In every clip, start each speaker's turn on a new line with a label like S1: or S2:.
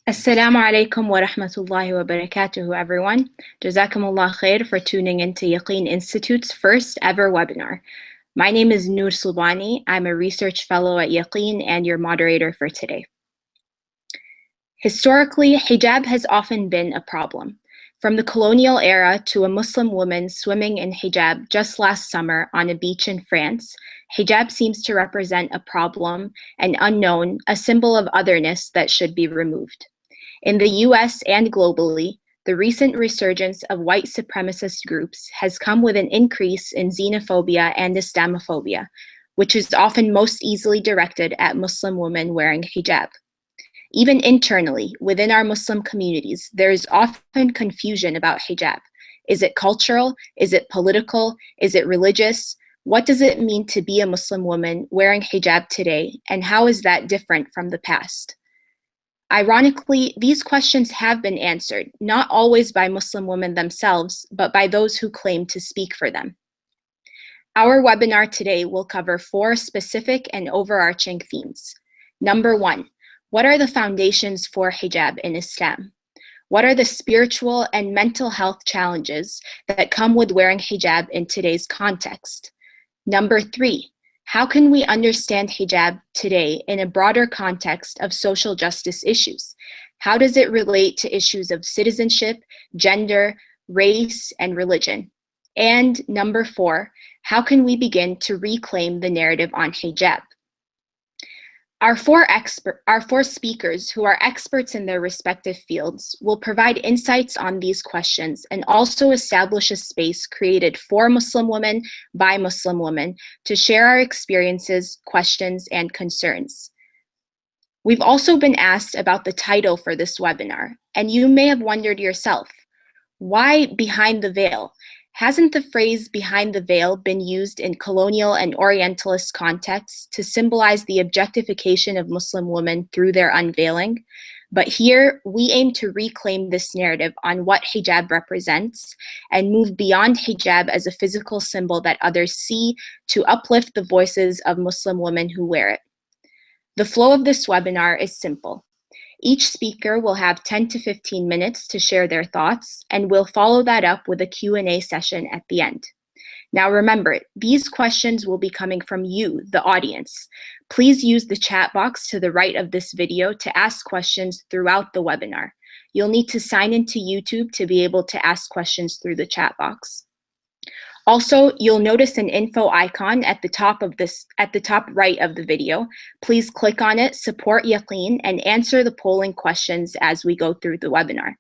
S1: Assalamu alaikum wa rahmatullahi wa barakatuhu, everyone. Jazakumullah khair for tuning into Yaqeen Institute's first ever webinar. My name is Nour Soubani. I'm a research fellow at Yaqeen and your moderator for today. Historically, hijab has often been a problem. From the colonial era to a Muslim woman swimming in hijab just last summer on a beach in France, hijab seems to represent a problem, an unknown, a symbol of otherness that should be removed. In the US and globally, the recent resurgence of white supremacist groups has come with an increase in xenophobia and Islamophobia, which is often most easily directed at Muslim women wearing hijab. Even internally, within our Muslim communities, there is often confusion about hijab. Is it cultural? Is it political? Is it religious? What does it mean to be a Muslim woman wearing hijab today, and how is that different from the past? Ironically, these questions have been answered, not always by Muslim women themselves, but by those who claim to speak for them. Our webinar today will cover 4 specific and overarching themes. Number 1, what are the foundations for hijab in Islam? What are the spiritual and mental health challenges that come with wearing hijab in today's context? Number 3, how can we understand hijab today in a broader context of social justice issues? How does it relate to issues of citizenship, gender, race, and religion? And number 4, how can we begin to reclaim the narrative on hijab? Our four speakers, who are experts in their respective fields, will provide insights on these questions and also establish a space created for Muslim women by Muslim women to share our experiences, questions, and concerns. We've also been asked about the title for this webinar, and you may have wondered yourself, why behind the veil? Hasn't the phrase behind the veil been used in colonial and Orientalist contexts to symbolize the objectification of Muslim women through their unveiling? But here, we aim to reclaim this narrative on what hijab represents and move beyond hijab as a physical symbol that others see to uplift the voices of Muslim women who wear it. The flow of this webinar is simple. Each speaker will have 10 to 15 minutes to share their thoughts, and we'll follow that up with a Q&A session at the end. Now remember, these questions will be coming from you, the audience. Please use the chat box to the right of this video to ask questions throughout the webinar. You'll need to sign into YouTube to be able to ask questions through the chat box. Also, you'll notice an info icon at the top right of the video. Please click on it, support Yaqeen, and answer the polling questions as we go through the webinar.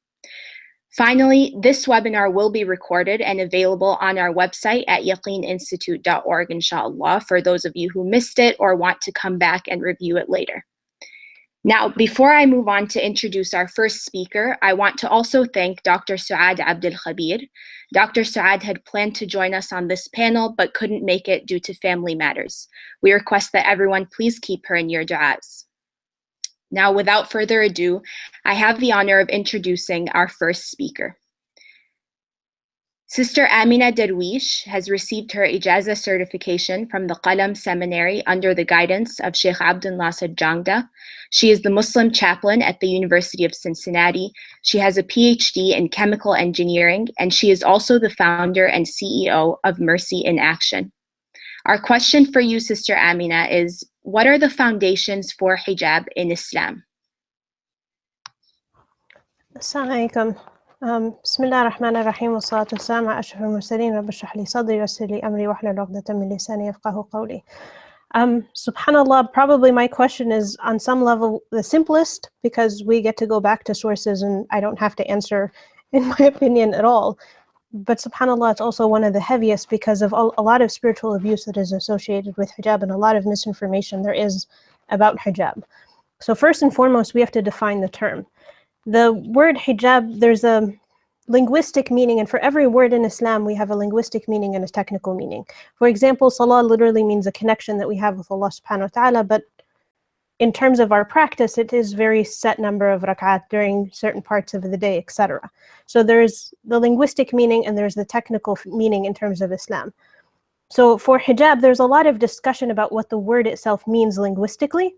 S1: Finally, this webinar will be recorded and available on our website at yaqeeninstitute.org, inshallah, for those of you who missed it or want to come back and review it later. Now, before I move on to introduce our first speaker, I want to also thank Dr. Suad Abdel Khabir. Dr. Suad had planned to join us on this panel, but couldn't make it due to family matters. We request that everyone please keep her in your du'as. Now, without further ado, I have the honor of introducing our first speaker. Sister Amina Darwish has received her Ijaza certification from the Qalam Seminary under the guidance of Sheikh Abdul Nasser Jangda. She is the Muslim chaplain at the University of Cincinnati. She has a PhD in chemical engineering, and she is also the founder and CEO of Mercy in Action. Our question for you, Sister Amina, is what are the foundations for hijab in Islam?
S2: Assalamu alaikum. Bismillah ar-Rahman ar-Rahim wa salatu wassalam ala ashrafil mursalin rabbi shrah li sadri wa yassir li amri wahlul 'uqdatan min lisani yafqahu qawli. Subhanallah, probably my question is on some level the simplest because we get to go back to sources and I don't have to answer in my opinion at all. But subhanallah, it's also one of the heaviest because of a lot of spiritual abuse that is associated with hijab and a lot of misinformation there is about hijab. So first and foremost, we have to define the term. The word hijab, there's a linguistic meaning, and for every word in Islam, we have a linguistic meaning and a technical meaning. For example, salah literally means a connection that we have with Allah subhanahu wa ta'ala, but in terms of our practice, it is very set number of rak'at during certain parts of the day, etc. So there's the linguistic meaning and there's the technical meaning in terms of Islam. So for hijab, there's a lot of discussion about what the word itself means linguistically.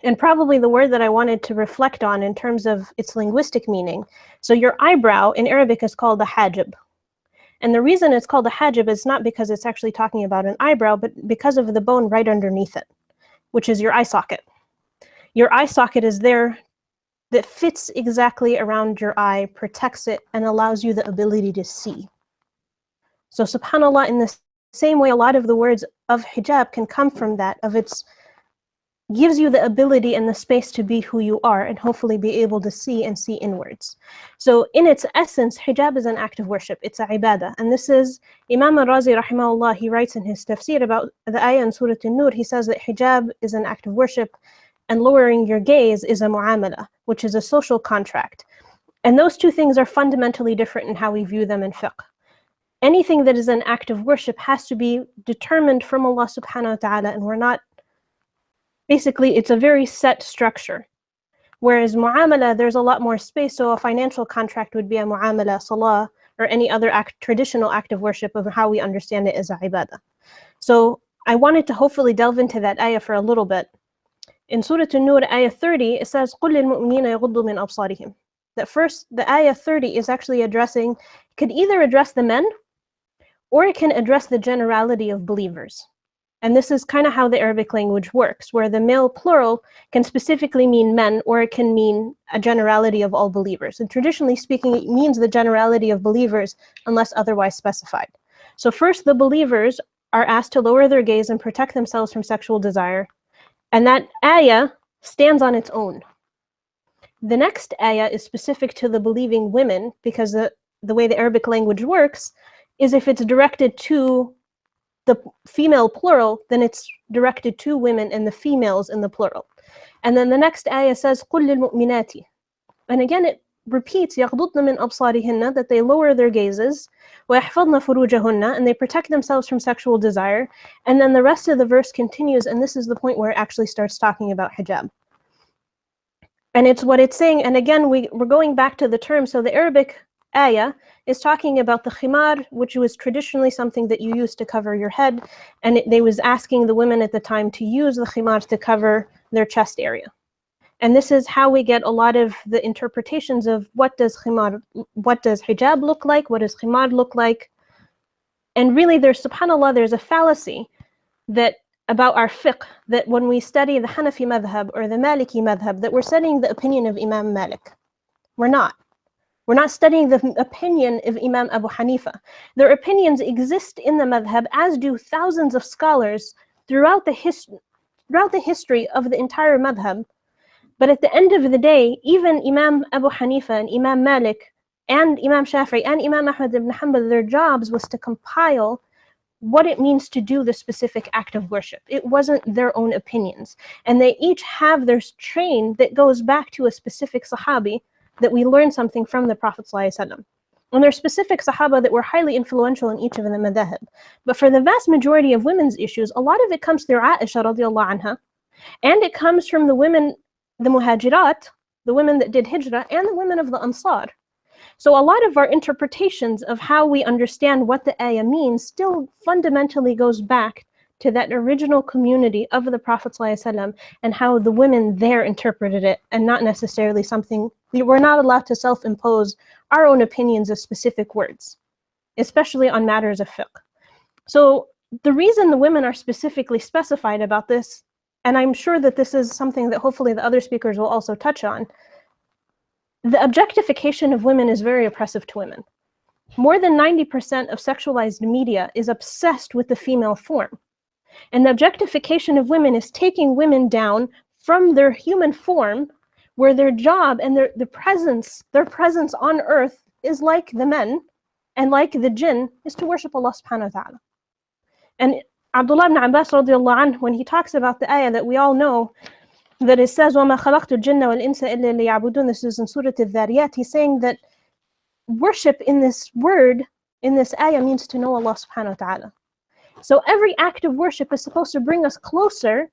S2: and probably the word that I wanted to reflect on in terms of its linguistic meaning. So your eyebrow in Arabic is called a hajib. And the reason it's called a hajib is not because it's actually talking about an eyebrow, but because of the bone right underneath it, which is your eye socket. Your eye socket is there that fits exactly around your eye, protects it, and allows you the ability to see. So subhanAllah, in the same way, a lot of the words of hijab can come from that, of its gives you the ability and the space to be who you are and hopefully be able to see and see inwards. So in its essence, hijab is an act of worship. It's a ibadah. And this is Imam al-Razi rahimahullah, he writes in his tafsir about the ayah in Surah An-Nour, he says that hijab is an act of worship and lowering your gaze is a mu'amala, which is a social contract. And those two things are fundamentally different in how we view them in fiqh. Anything that is an act of worship has to be determined from Allah subhanahu wa ta'ala, and we're not, basically it's a very set structure. Whereas mu'amala, there's a lot more space, so a financial contract would be a mu'amala, salah, or any other traditional act of worship of how we understand it as a ibadah. So I wanted to hopefully delve into that ayah for a little bit. In Surah An-Nour, ayah 30, it says, قُلْ لِلْمُؤْمِنِينَ يَغُضُّوا مِنْ أَبْصَارِهِمْ. That first, the ayah 30 is actually addressing, could either address the men, or it can address the generality of believers. And this is kind of how the Arabic language works, where the male plural can specifically mean men, or it can mean a generality of all believers. And traditionally speaking, it means the generality of believers unless otherwise specified. So first, the believers are asked to lower their gaze and protect themselves from sexual desire. And that ayah stands on its own. The next ayah is specific to the believing women, because the way the Arabic language works is if it's directed to the female plural, then it's directed to women and the females in the plural. And then the next ayah says, قُلْ لِلْمُؤْمِنَاتِ. And again, it repeats, يَغْضُضْنَ مِنْ أَبْصَارِهِنَّ, that they lower their gazes, وَيَحْفَظْنَ فُرُوجَهُنَّ, and they protect themselves from sexual desire. And then the rest of the verse continues, and this is the point where it actually starts talking about hijab. And it's what it's saying, and again, we're going back to the term, so the Arabic ayah is talking about the khimar, which was traditionally something that you used to cover your head, and they was asking the women at the time to use the khimar to cover their chest area. And this is how we get a lot of the interpretations of what does hijab look like, what does khimar look like. And really there's, subhanAllah, there's a fallacy that about our fiqh, that when we study the Hanafi madhab or the Maliki madhab, that we're studying the opinion of Imam Malik. We're not. We're not studying the opinion of Imam Abu Hanifa. Their opinions exist in the madhab, as do thousands of scholars throughout the history of the entire madhab. But at the end of the day, even Imam Abu Hanifa and Imam Malik and Imam Shafi'i and Imam Ahmad ibn Hanbal, their jobs was to compile what it means to do the specific act of worship. It wasn't their own opinions. And they each have their train that goes back to a specific sahabi that we learn something from the Prophet ﷺ. And there are specific sahaba that were highly influential in each of the madhahib. But for the vast majority of women's issues, a lot of it comes through Aisha radiallahu anha, and it comes from the women, the muhajirat, the women that did hijrah, and the women of the ansar. So a lot of our interpretations of how we understand what the ayah means still fundamentally goes back to that original community of the Prophet ﷺ and how the women there interpreted it, and not necessarily something, we're not allowed to self-impose our own opinions of specific words, especially on matters of fiqh. So the reason the women are specifically specified about this, and I'm sure that this is something that hopefully the other speakers will also touch on, the objectification of women is very oppressive to women. More than 90% of sexualized media is obsessed with the female form. And the objectification of women is taking women down from their human form, where their job and their presence on earth is like the men and like the jinn, is to worship Allah subhanahu wa ta'ala. And Abdullah ibn Abbas radiallahu anhu, when he talks about the ayah that we all know, that it says, وَمَا خَلَقْتُ الْجِنَّ وَالْإِنسَ إِلَّا لِيَعْبُدُونَ, this is in Surah Al-Dhariyat, he's saying that worship in this word, in this ayah, means to know Allah subhanahu wa ta'ala. So every act of worship is supposed to bring us closer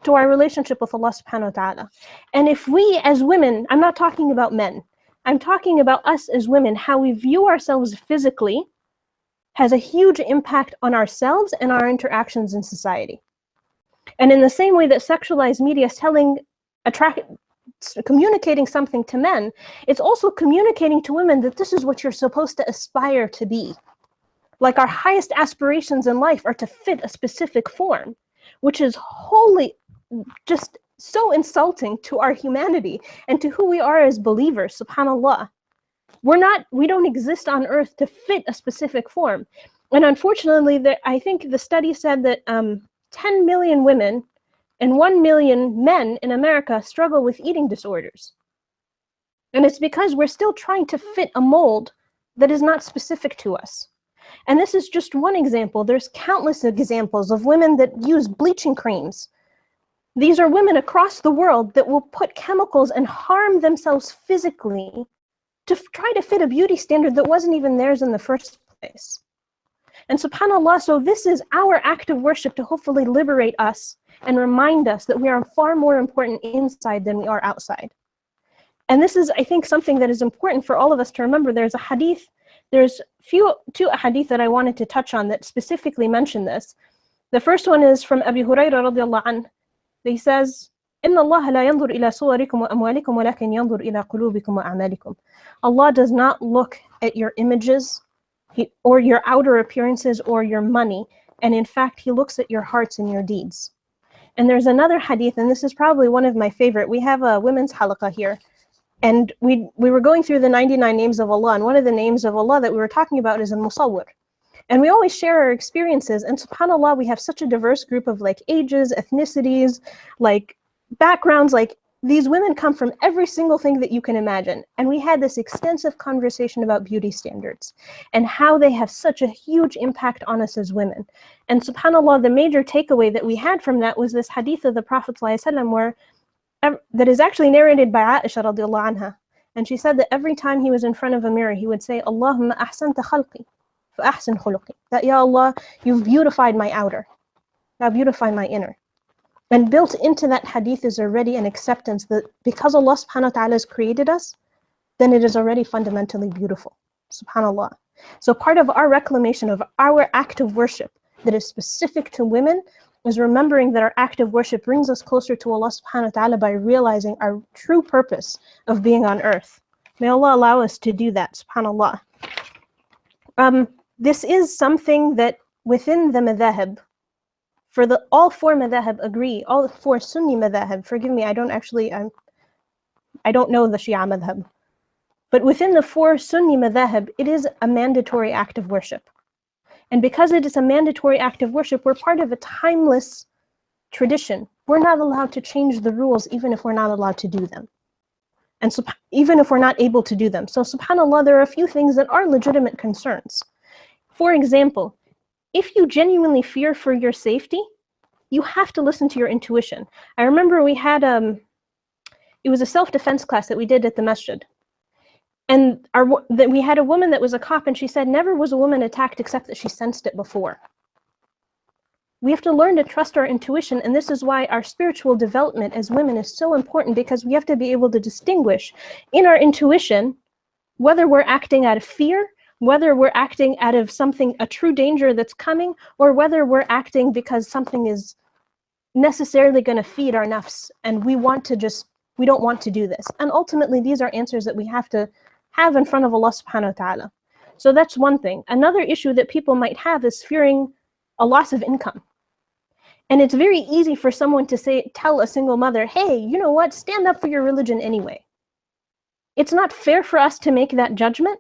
S2: to our relationship with Allah subhanahu wa ta'ala. And if we as women, I'm not talking about men, I'm talking about us as women, how we view ourselves physically has a huge impact on ourselves and our interactions in society. And in the same way that sexualized media is communicating something to men, it's also communicating to women that this is what you're supposed to aspire to be. Like our highest aspirations in life are to fit a specific form, which is wholly just so insulting to our humanity and to who we are as believers, subhanAllah. We don't exist on earth to fit a specific form. And unfortunately, I think the study said that 10 million women and 1 million men in America struggle with eating disorders. And it's because we're still trying to fit a mold that is not specific to us. And this is just one example. There's countless examples of women that use bleaching creams. These are women across the world that will put chemicals and harm themselves physically to try to fit a beauty standard that wasn't even theirs in the first place. And subhanAllah, so this is our act of worship to hopefully liberate us and remind us that we are far more important inside than we are outside. And this is, I think, something that is important for all of us to remember. There's two hadith that I wanted to touch on that specifically mention this. The first one is from Abu Hurairah radiallahu anhu. He says, إِنَّ اللَّهَ لَا يَنْظُرْ إِلَى صُوَرِكُمْ وَأَمْوَالِكُمْ وَلَكِنْ يَنْظُرْ إِلَى قُلُوبِكُمْ وَأَعْمَالِكُمْ. Allah does not look at your images or your outer appearances or your money. And in fact, he looks at your hearts and your deeds. And there's another hadith, and this is probably one of my favorite. We have a women's halaqah here. And we were going through the 99 names of Allah. And one of the names of Allah that we were talking about is al-Musawwir. And we always share our experiences. And subhanAllah, we have such a diverse group of like ages, ethnicities, like backgrounds. Like these women come from every single thing that you can imagine. And we had this extensive conversation about beauty standards and how they have such a huge impact on us as women. And subhanAllah, the major takeaway that we had from that was this hadith of the Prophet ﷺ that is actually narrated by Aisha radiallahu anha. And she said that every time he was in front of a mirror, he would say, Allahumma ahsanta khalqi. That, Ya Allah, you've beautified my outer, now beautify my inner. And built into that hadith is already an acceptance that because Allah subhanahu wa ta'ala has created us, then it is already fundamentally beautiful. Subhanallah. So part of our reclamation of our act of worship that is specific to women is remembering that our act of worship brings us closer to Allah subhanahu wa ta'ala by realizing our true purpose of being on earth. May Allah allow us to do that, subhanallah. This is something that within the madhahib, all four madhahib agree, all four Sunni madhahib, forgive me, I don't know the Shia madhab, but within the four Sunni madhahib, it is a mandatory act of worship. And because it is a mandatory act of worship, we're part of a timeless tradition. We're not allowed to change the rules even if we're not allowed to do them. And so, even if we're not able to do them. So subhanAllah, there are a few things that are legitimate concerns. For example, if you genuinely fear for your safety, you have to listen to your intuition. I remember we had, it was a self-defense class that we did at the masjid. And we had a woman that was a cop, and she said, never was a woman attacked except that she sensed it before. We have to learn to trust our intuition, and this is why our spiritual development as women is so important, because we have to be able to distinguish in our intuition whether we're acting out of fear, whether we're acting out of a true danger that's coming, or whether we're acting because something is necessarily going to feed our nafs, and we don't want to do this. And ultimately, these are answers that we have to have in front of Allah subhanahu wa ta'ala. So that's one thing. Another issue that people might have is fearing a loss of income. And it's very easy for someone to tell a single mother, hey, you know what, stand up for your religion anyway. It's not fair for us to make that judgment.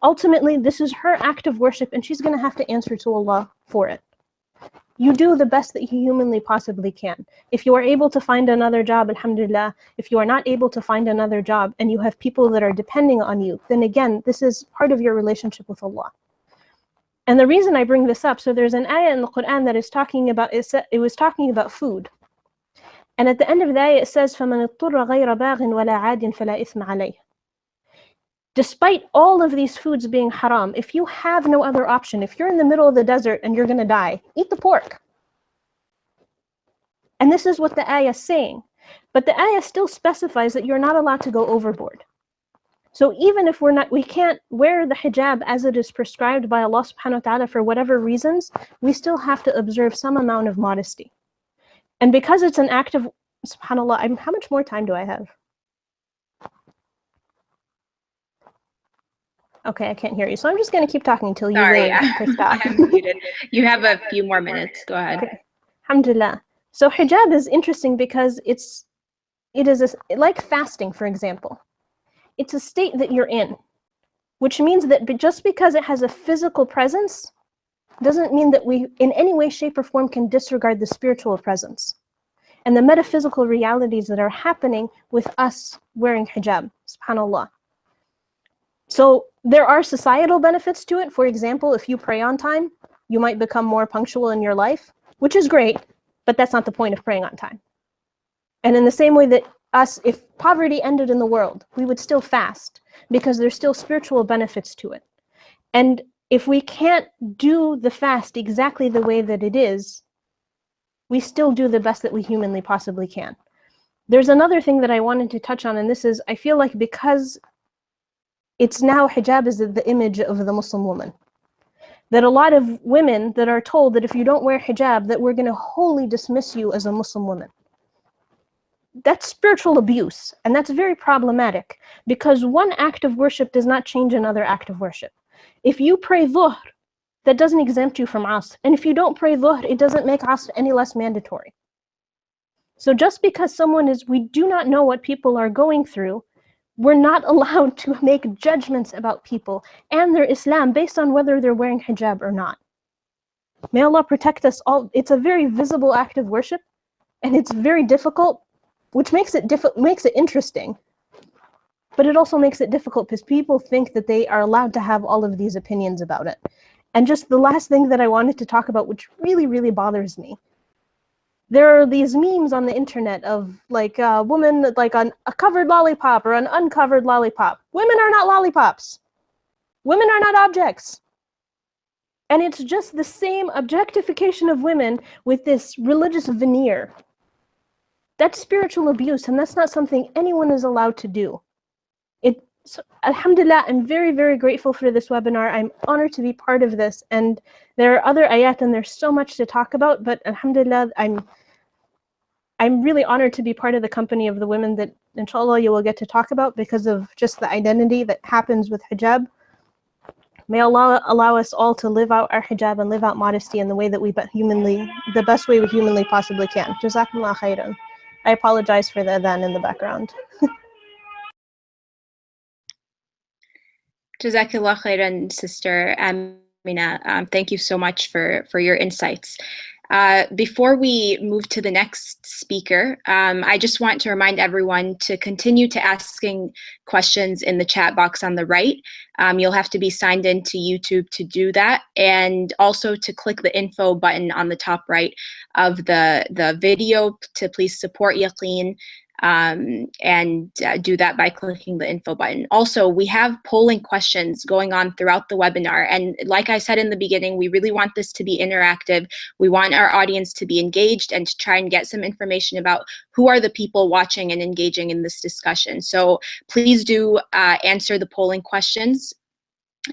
S2: Ultimately, this is her act of worship, and she's going to have to answer to Allah for it. You do the best that you humanly possibly can. If you are able to find another job, alhamdulillah. If you are not able to find another job and you have people that are depending on you, then again, this is part of your relationship with Allah. And the reason I bring this up, so there's an ayah in the Quran that is talking about, it was talking about food. And at the end of the ayah, it says, فَمَنِ اضْطُرَّ غَيْرَ بَاغٍ وَلَا عَادٍ فَلَا إِثْمَ عَلَيْهِ. Despite all of these foods being haram, if you have no other option, if you're in the middle of the desert and you're going to die, eat the pork. And this is what the ayah is saying. But the ayah still specifies that you're not allowed to go overboard. So even if we can't wear the hijab as it is prescribed by Allah subhanahu wa ta'ala for whatever reasons, we still have to observe some amount of modesty. And because it's an act of, subhanAllah, how much more time do I have? Okay, I can't hear you. So I'm just going to keep talking until you really stop.
S1: I'm muted. You have a few more minutes. Go ahead.
S2: Okay. Alhamdulillah. So hijab is interesting because it is like fasting, for example. It's a state that you're in, which means that just because it has a physical presence doesn't mean that we, in any way, shape, or form, can disregard the spiritual presence and the metaphysical realities that are happening with us wearing hijab, subhanAllah. So there are societal benefits to it. For example, if you pray on time, you might become more punctual in your life, which is great, but that's not the point of praying on time. And in the same way that if poverty ended in the world, we would still fast because there's still spiritual benefits to it. And if we can't do the fast exactly the way that it is, we still do the best that we humanly possibly can. There's another thing that I wanted to touch on, and this is, I feel like because it's now hijab is the image of the Muslim woman, that a lot of women that are told that if you don't wear hijab, that we're going to wholly dismiss you as a Muslim woman. That's spiritual abuse, and that's very problematic because one act of worship does not change another act of worship. If you pray dhuhr, that doesn't exempt you from asr, and if you don't pray dhuhr, it doesn't make asr any less mandatory. So just because we do not know what people are going through, we're not allowed to make judgments about people and their Islam based on whether they're wearing hijab or not. May Allah protect us all. It's a very visible act of worship, and it's very difficult, which makes it interesting, but it also makes it difficult because people think that they are allowed to have all of these opinions about it. And just the last thing that I wanted to talk about, which really, really bothers me, there are these memes on the internet of like a woman, like a covered lollipop or an uncovered lollipop. Women are not lollipops. Women are not objects. And it's just the same objectification of women with this religious veneer. That's spiritual abuse, and that's not something anyone is allowed to do. Alhamdulillah, I'm very, very grateful for this webinar. I'm honored to be part of this, and there are other ayat, and there's so much to talk about, but alhamdulillah, I'm really honored to be part of the company of the women that, inshallah, you will get to talk about because of just the identity that happens with hijab. May Allah allow us all to live out our hijab and live out modesty in the way that the best way we humanly possibly can. Jazakumullah khairan. I apologize for the adhan in the background.
S1: Jazakallah khairan, Sister Amina. Thank you so much for your insights. Before we move to the next speaker, I just want to remind everyone to continue to asking questions in the chat box on the right. You'll have to be signed into YouTube to do that, and also to click the info button on the top right of the video to please support Yaqeen. And do that by clicking the info button. Also, we have polling questions going on throughout the webinar. And like I said in the beginning, we really want this to be interactive. We want our audience to be engaged and to try and get some information about who are the people watching and engaging in this discussion. So please do answer the polling questions.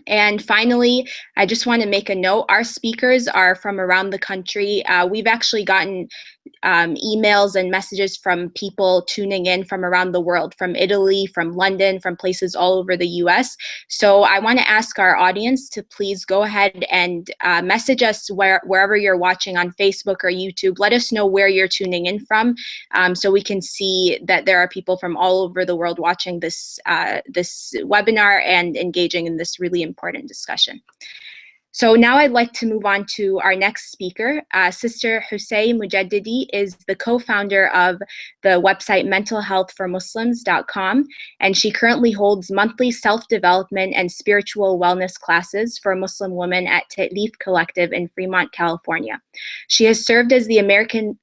S1: And finally, I just want to make a note. Our speakers are from around the country. We've actually gotten emails and messages from people tuning in from around the world, from Italy, from London, from places all over the US. So I want to ask our audience to please go ahead and message us wherever you're watching on Facebook or YouTube. Let us know where you're tuning in from, so we can see that there are people from all over the world watching this webinar and engaging in this really important discussion. So now I'd like to move on to our next speaker. Sister Hosai Mojaddidi is the co-founder of the website mentalhealthformuslims.com, and she currently holds monthly self-development and spiritual wellness classes for Muslim women at Ta'leef Collective in Fremont, California. She has served the American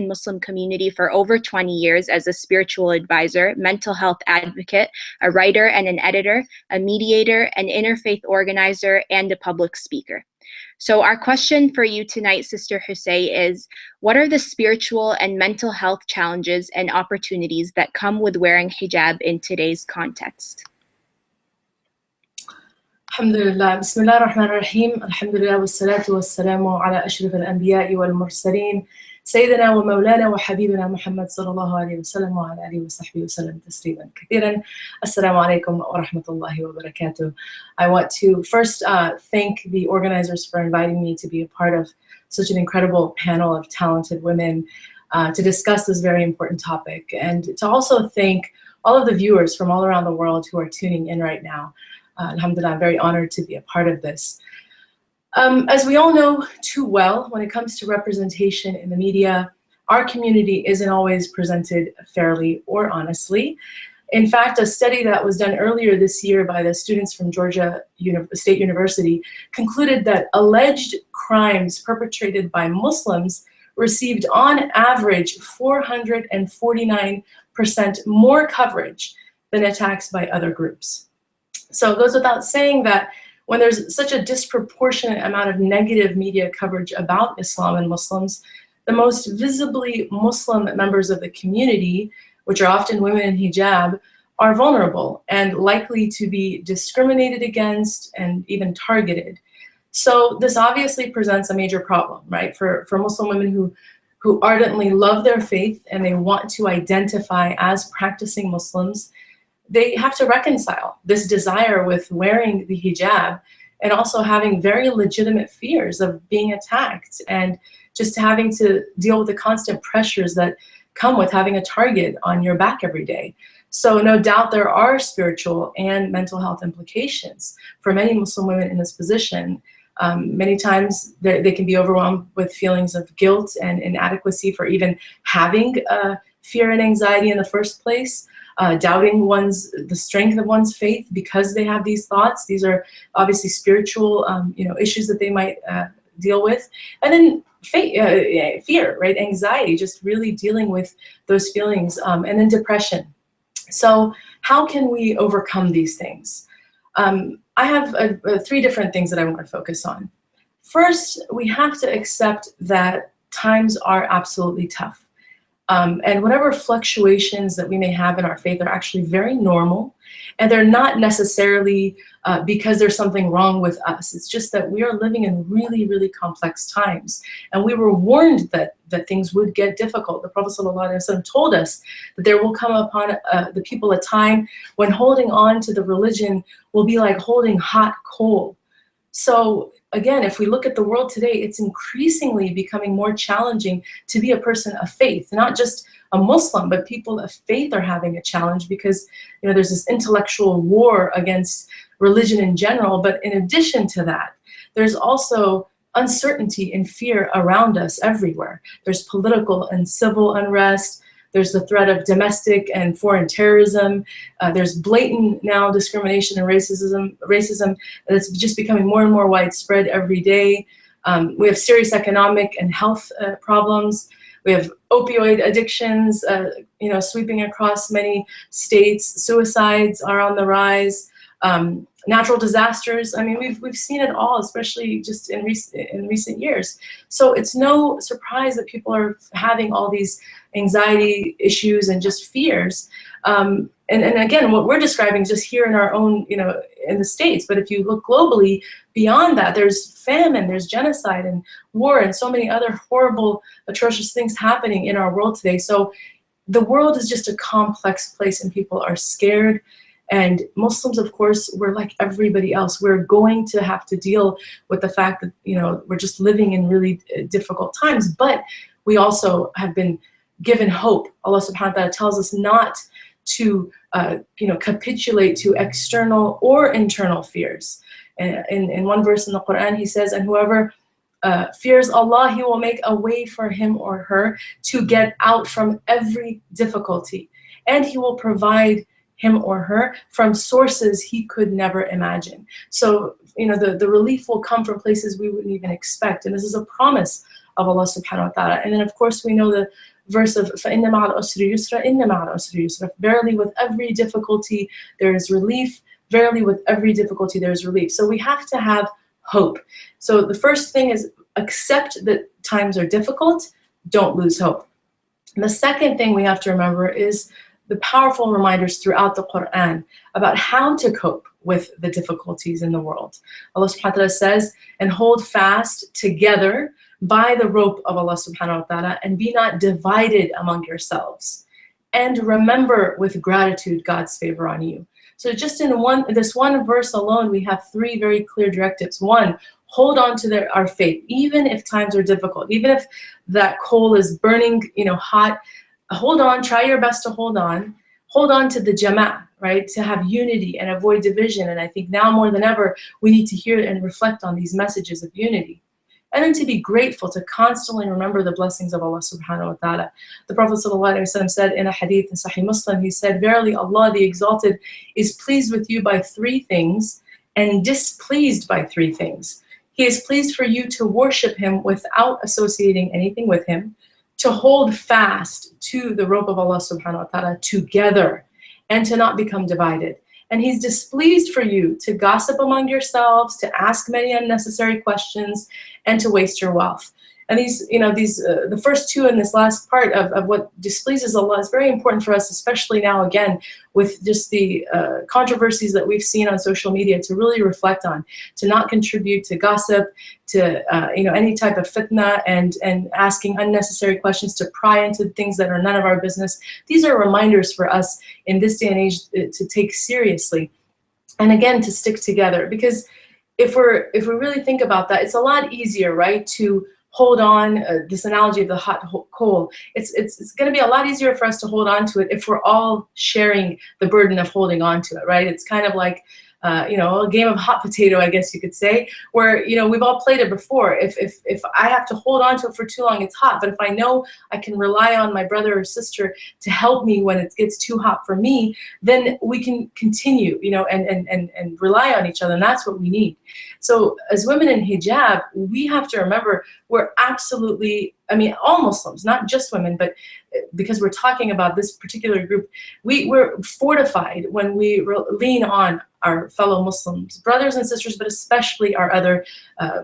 S1: Muslim community for over 20 years as a spiritual advisor, mental health advocate, a writer and an editor, a mediator, an interfaith organizer, and a public speaker. So our question for you tonight, Sister Hosai, is what are the spiritual and mental health challenges and opportunities that come with wearing hijab in today's context?
S3: Alhamdulillah, Bismillah ar-Rahman ar-Rahim, Alhamdulillah, wassalatu wassalamu ala ashraf al-anbiya'i wal-mursaleen, سيدنا ومولانا وحبيبنا محمد صلى الله عليه وسلم وعلى آله وصحبه وسلم تسليما كثيرا. Assalamu alaikum wa rahmatullahi wa barakatuh. I want to first thank the organizers for inviting me to be a part of such an incredible panel of talented women to discuss this very important topic, and to also thank all of the viewers from all around the world who are tuning in right now. Alhamdulillah, I'm very honored to be a part of this. As we all know too well, when it comes to representation in the media, our community isn't always presented fairly or honestly. In fact, a study that was done earlier this year by the students from Georgia State University concluded that alleged crimes perpetrated by Muslims received on average 449% more coverage than attacks by other groups. So it goes without saying that when there's such a disproportionate amount of negative media coverage about Islam and Muslims, the most visibly Muslim members of the community, which are often women in hijab, are vulnerable and likely to be discriminated against and even targeted. So this obviously presents a major problem, right? For Muslim women who ardently love their faith and they want to identify as practicing Muslims, they have to reconcile this desire with wearing the hijab and also having very legitimate fears of being attacked and just having to deal with the constant pressures that come with having a target on your back every day. So no doubt there are spiritual and mental health implications for many Muslim women in this position. Many times they can be overwhelmed with feelings of guilt and inadequacy for even having fear and anxiety in the first place. Doubting the strength of one's faith because they have these thoughts. These are obviously spiritual, issues that they might deal with. And then fear, right? Anxiety, just really dealing with those feelings, and then depression. So how can we overcome these things? I have three different things that I want to focus on. First, we have to accept that times are absolutely tough. And whatever fluctuations that we may have in our faith are actually very normal, and they're not necessarily because there's something wrong with us. It's just that we are living in really, really complex times, and we were warned that things would get difficult. The Prophet ﷺ told us that there will come upon the people a time when holding on to the religion will be like holding hot coal. So again, if we look at the world today, it's increasingly becoming more challenging to be a person of faith. Not just a Muslim, but people of faith are having a challenge because there's this intellectual war against religion in general. But in addition to that, there's also uncertainty and fear around us everywhere. There's political and civil unrest. There's the threat of domestic and foreign terrorism. There's blatant now discrimination and racism that's just becoming more and more widespread every day. We have serious economic and health problems. We have opioid addictions, sweeping across many states. Suicides are on the rise. Natural disasters. I mean, we've seen it all, especially just in recent years. So it's no surprise that people are having all these anxiety issues and just fears. And again, what we're describing is just here in our own, in the States. But if you look globally beyond that, there's famine, there's genocide and war and so many other horrible, atrocious things happening in our world today. So the world is just a complex place and people are scared. And Muslims, of course, we're like everybody else. We're going to have to deal with the fact that, we're just living in really difficult times. But we also have been given hope. Allah subhanahu wa ta'ala tells us not to, capitulate to external or internal fears. And in one verse in the Quran, he says, and whoever fears Allah, he will make a way for him or her to get out from every difficulty. And he will provide him or her from sources he could never imagine. So, the relief will come from places we wouldn't even expect. And this is a promise of Allah subhanahu wa ta'ala. And then of course we know the verse of فَإِنَّ مَعَ الْعُسْرِ يُسْرًا إِنَّ مَعَ الْعُسْرِ يُسْرًا. Verily with every difficulty there is relief. Verily with every difficulty there is relief. So we have to have hope. So the first thing is accept that times are difficult. Don't lose hope. And the second thing we have to remember is the powerful reminders throughout the Quran about how to cope with the difficulties in the world. Allah subhanahu wa ta'ala says, and hold fast together by the rope of Allah subhanahu wa ta'ala, and be not divided among yourselves. And remember with gratitude God's favor on you. So just in this one verse alone, we have three very clear directives. One, hold on to our faith, even if times are difficult, even if that coal is burning, hot. Hold on, try your best to hold on. Hold on to the jama'ah, right? To have unity and avoid division. And I think now more than ever, we need to hear and reflect on these messages of unity. And then to be grateful, to constantly remember the blessings of Allah subhanahu wa ta'ala. The Prophet ﷺ said in a hadith in Sahih Muslim, he said, verily Allah the Exalted is pleased with you by three things and displeased by three things. He is pleased for you to worship him without associating anything with him, to hold fast to the rope of Allah subhanahu wa ta'ala together, and to not become divided. And he's displeased for you to gossip among yourselves, to ask many unnecessary questions, and to waste your wealth. And the first two in this last part of what displeases Allah is very important for us, especially now, again, with just the controversies that we've seen on social media, to really reflect on, to not contribute to gossip, to any type of fitna, and asking unnecessary questions, to pry into things that are none of our business. These are reminders for us in this day and age to take seriously, and again, to stick together. Because if we really think about that, it's a lot easier, right, to hold on, this analogy of the hot coal, it's going to be a lot easier for us to hold on to it if we're all sharing the burden of holding on to it, right? It's kind of like a game of hot potato, I guess you could say, where we've all played it before. If I have to hold on to it for too long, it's hot. But if I know I can rely on my brother or sister to help me when it gets too hot for me, then we can continue, and rely on each other. And that's what we need. So as women in hijab, we have to remember we're absolutely, all Muslims, not just women, but because we're talking about this particular group, we're fortified when we lean on our fellow Muslims, brothers and sisters, but especially our other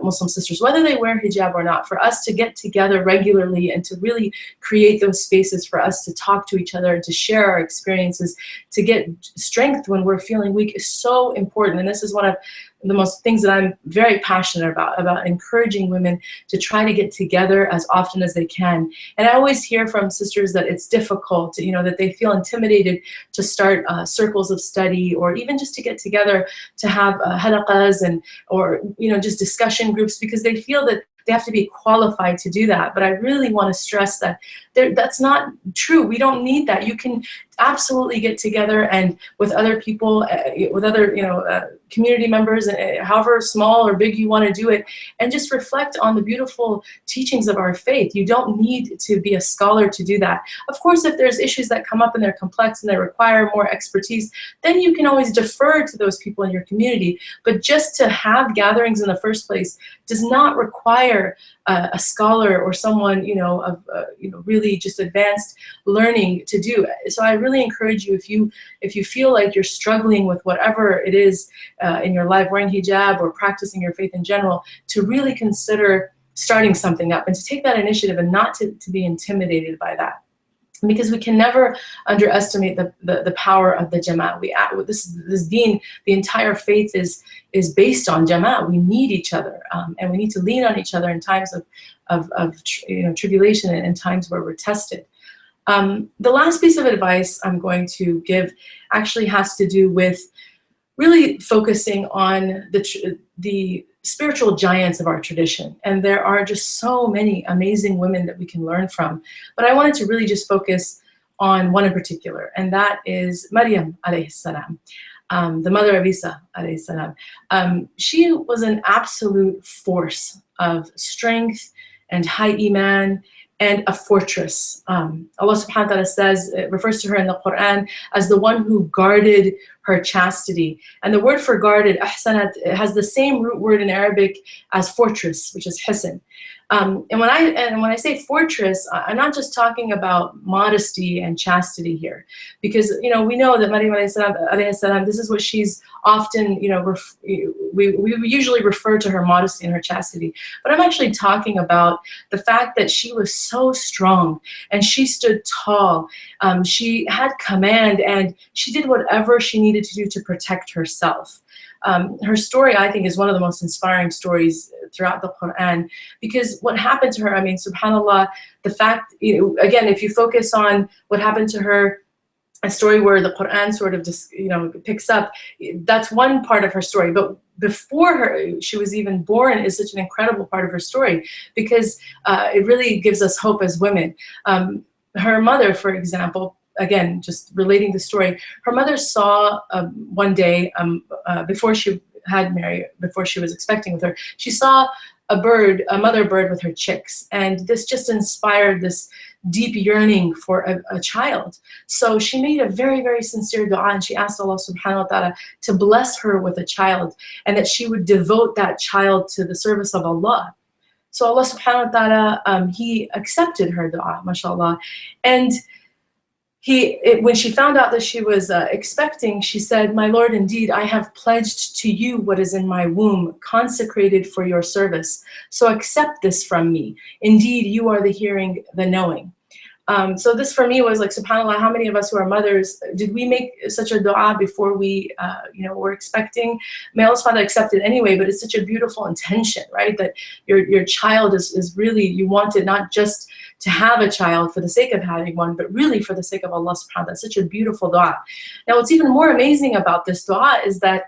S3: Muslim sisters, whether they wear hijab or not, for us to get together regularly and to really create those spaces for us to talk to each other and to share our experiences, to get strength when we're feeling weak, is so important. And this is one of the most things that I'm very passionate about encouraging women to try to get together as often as they can. And I always hear from sisters that it's difficult, that they feel intimidated to start circles of study, or even just to get together to have halaqas or just discussion groups, because they feel that they have to be qualified to do that. But I really want to stress that that's not true. We don't need that. You can absolutely get together and with other people, with other community members, however small or big you want to do it, and just reflect on the beautiful teachings of our faith. You don't need to be a scholar to do that. Of course, if there's issues that come up and they're complex and they require more expertise, then you can always defer to those people in your community. But just to have gatherings in the first place does not require a scholar or someone of really just advanced learning to do. So I really encourage you, if you feel like you're struggling with whatever it is in your life, wearing hijab or practicing your faith in general, to really consider starting something up and to take that initiative, and not to be intimidated by that. Because we can never underestimate the power of the jama'ah. This deen, the entire faith is based on jama'ah. We need each other, and we need to lean on each other in times of tribulation and in times where we're tested. The last piece of advice I'm going to give actually has to do with really focusing on the spiritual giants of our tradition. And there are just so many amazing women that we can learn from. But I wanted to really just focus on one in particular, and that is Maryam alayhi salam, the mother of Ieasha alayhi salam. She was an absolute force of strength and high iman, and a fortress. Allah subhanahu wa ta'ala refers to her in the Quran as the one who guarded her chastity. And the word for guarded, ahsanat, has the same root word in Arabic as fortress, which is hisn. And when I say fortress, I'm not just talking about modesty and chastity here, because we know that Maryam alayhi salam, this is what she's often we usually refer to her modesty and her chastity. But I'm actually talking about the fact that she was so strong and she stood tall. She had command and she did whatever she needed to do to protect herself. her story, I think, is one of the most inspiring stories throughout the Quran, because what happened to her, I mean, subhanAllah, the fact, again, if you focus on what happened to her, a story where the Quran sort of just, picks up, that's one part of her story. But before she was even born is such an incredible part of her story, because it really gives us hope as women. Her mother, for example, again, just relating the story, her mother saw one day, before she had Mary, before she was expecting with her, she saw a mother bird with her chicks, and this just inspired this deep yearning for a child. So she made a very, very sincere dua, and she asked Allah subhanahu wa ta'ala to bless her with a child, and that she would devote that child to the service of Allah. So Allah subhanahu wa ta'ala, He accepted her dua, mashallah. And when she found out that she was expecting, she said, "My Lord, indeed, I have pledged to you what is in my womb, consecrated for your service. So accept this from me. Indeed, you are the hearing, the knowing." So this for me was like, subhanAllah, how many of us who are mothers, did we make such a dua before we were expecting? May Allah subhanahu wa ta'ala accept it anyway, but it's such a beautiful intention, right? That your child is really, you want it not just to have a child for the sake of having one, but really for the sake of Allah subhanahu wa ta'ala. It's such a beautiful dua. Now, what's even more amazing about this dua is that,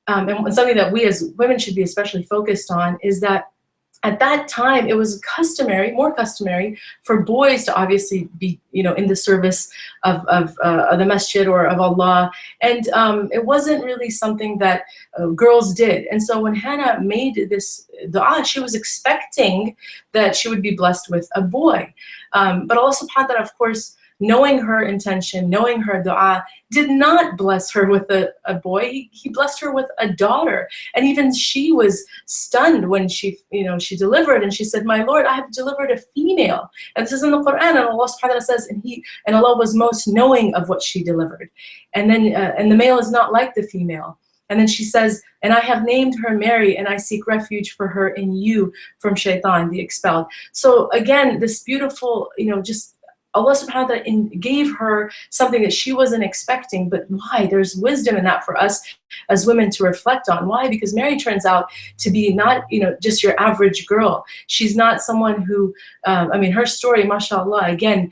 S3: and something that we as women should be especially focused on, is that at that time, it was more customary for boys to obviously be, in the service of the masjid or of Allah, and it wasn't really something that girls did. And so when Hannah made this dua, she was expecting that she would be blessed with a boy. But Allah subhanahu wa ta'ala, of course, knowing her intention, knowing her dua, did not bless her with a boy. He blessed her with a daughter. And even she was stunned when she delivered, and she said, "My Lord, I have delivered a female." And this is in the Quran, and Allah subhanahu wa ta'ala says, and Allah was most knowing of what she delivered. And then, and the male is not like the female. And then she says, "And I have named her Mary, and I seek refuge for her in you from shaitan, the expelled." So again, this beautiful, just Allah subhanahu wa ta'ala gave her something that she wasn't expecting. But why? There's wisdom in that for us as women to reflect on. Why? Because Mary turns out to be not, just your average girl. She's not someone who, her story, mashallah, again,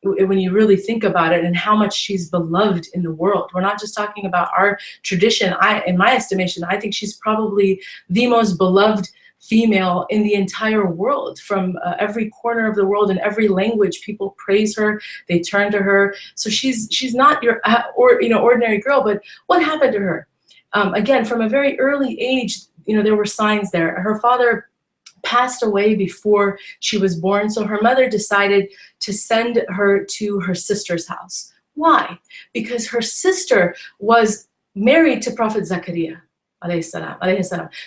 S3: when you really think about it and how much she's beloved in the world. We're not just talking about our tradition. In my estimation, I think she's probably the most beloved female in the entire world. From every corner of the world, in every language, people praise her, they turn to her. So she's not your ordinary girl. But what happened to her? Again, from a very early age, there were signs there. Her father passed away before she was born, so her mother decided to send her to her sister's house. Why? Because her sister was married to Prophet Zakaria.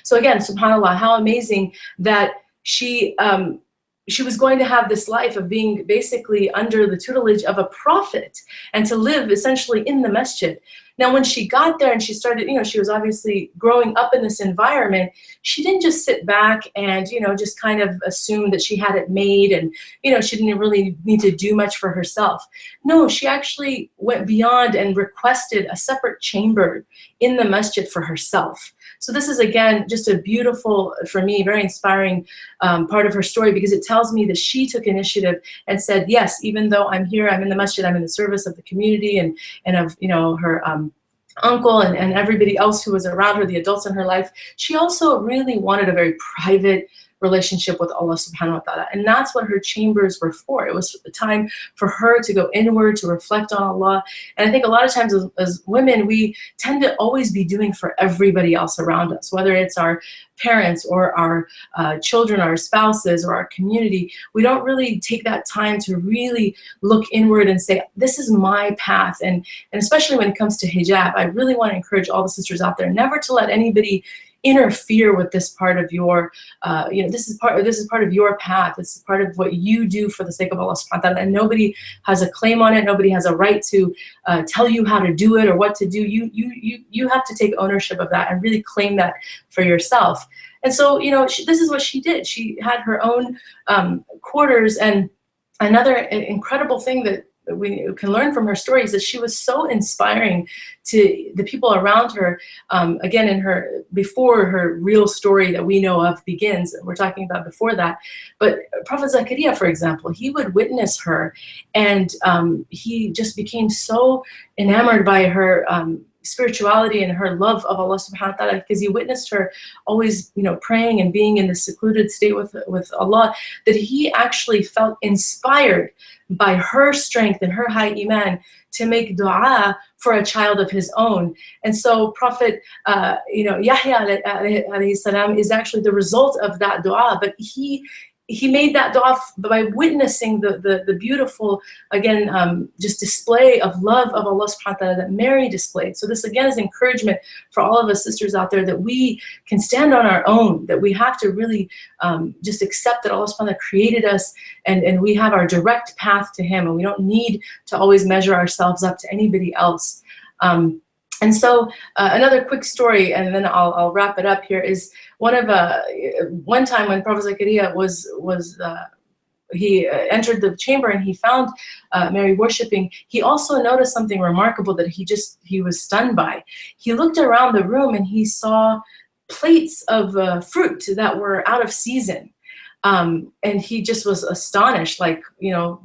S3: So again, subhanAllah, how amazing that she was going to have this life of being basically under the tutelage of a prophet, and to live essentially in the masjid. Now, when she got there and she started, she was obviously growing up in this environment, she didn't just sit back and, just kind of assume that she had it made, and, she didn't really need to do much for herself. No, she actually went beyond and requested a separate chamber in the masjid for herself. So this is, again, just a beautiful, for me, very inspiring part of her story, because it tells me that she took initiative and said, yes, even though I'm here, I'm in the masjid, I'm in the service of the community and of, her uncle and everybody else who was around her, the adults in her life, she also really wanted a very private relationship with Allah subhanahu wa ta'ala. And that's what her chambers were for. It was a time for her to go inward, to reflect on Allah. And I think a lot of times as women, we tend to always be doing for everybody else around us, whether it's our parents or our children, our spouses, or our community. We don't really take that time to really look inward and say, this is my path. And especially when it comes to hijab, I really want to encourage all the sisters out there never to let anybody interfere with this part of your, this is part of your path. It's part of what you do for the sake of Allah subhanahu wa ta'ala, and nobody has a claim on it. Nobody has a right to tell you how to do it or what to do. You have to take ownership of that and really claim that for yourself. And so, this is what she did. She had her own quarters. And another incredible thing that we can learn from her story is that she was so inspiring to the people around her. Again, in her, before her real story that we know of begins, we're talking about before that. But Prophet Zakaria, for example, he would witness her, and he just became so enamored by her spirituality and her love of Allah subhanahu wa ta'ala, because he witnessed her always, you know, praying and being in the secluded state with Allah, that he actually felt inspired by her strength and her high iman to make dua for a child of his own. And so Prophet Yahya alayhi salam is actually the result of that dua, but he made that dua by witnessing the beautiful, again, just display of love of Allah subhanahu wa ta'ala that Mary displayed. So this again is encouragement for all of us sisters out there, that we can stand on our own, that we have to really just accept that Allah subhanahu wa ta'ala created us, and we have our direct path to Him, and we don't need to always measure ourselves up to anybody else. And so another quick story, and then I'll wrap it up here, is one time when Prophet Zakaria he entered the chamber and he found Mary worshiping. He also noticed something remarkable that he was stunned by. He looked around the room and he saw plates of fruit that were out of season, and he just was astonished, like, you know,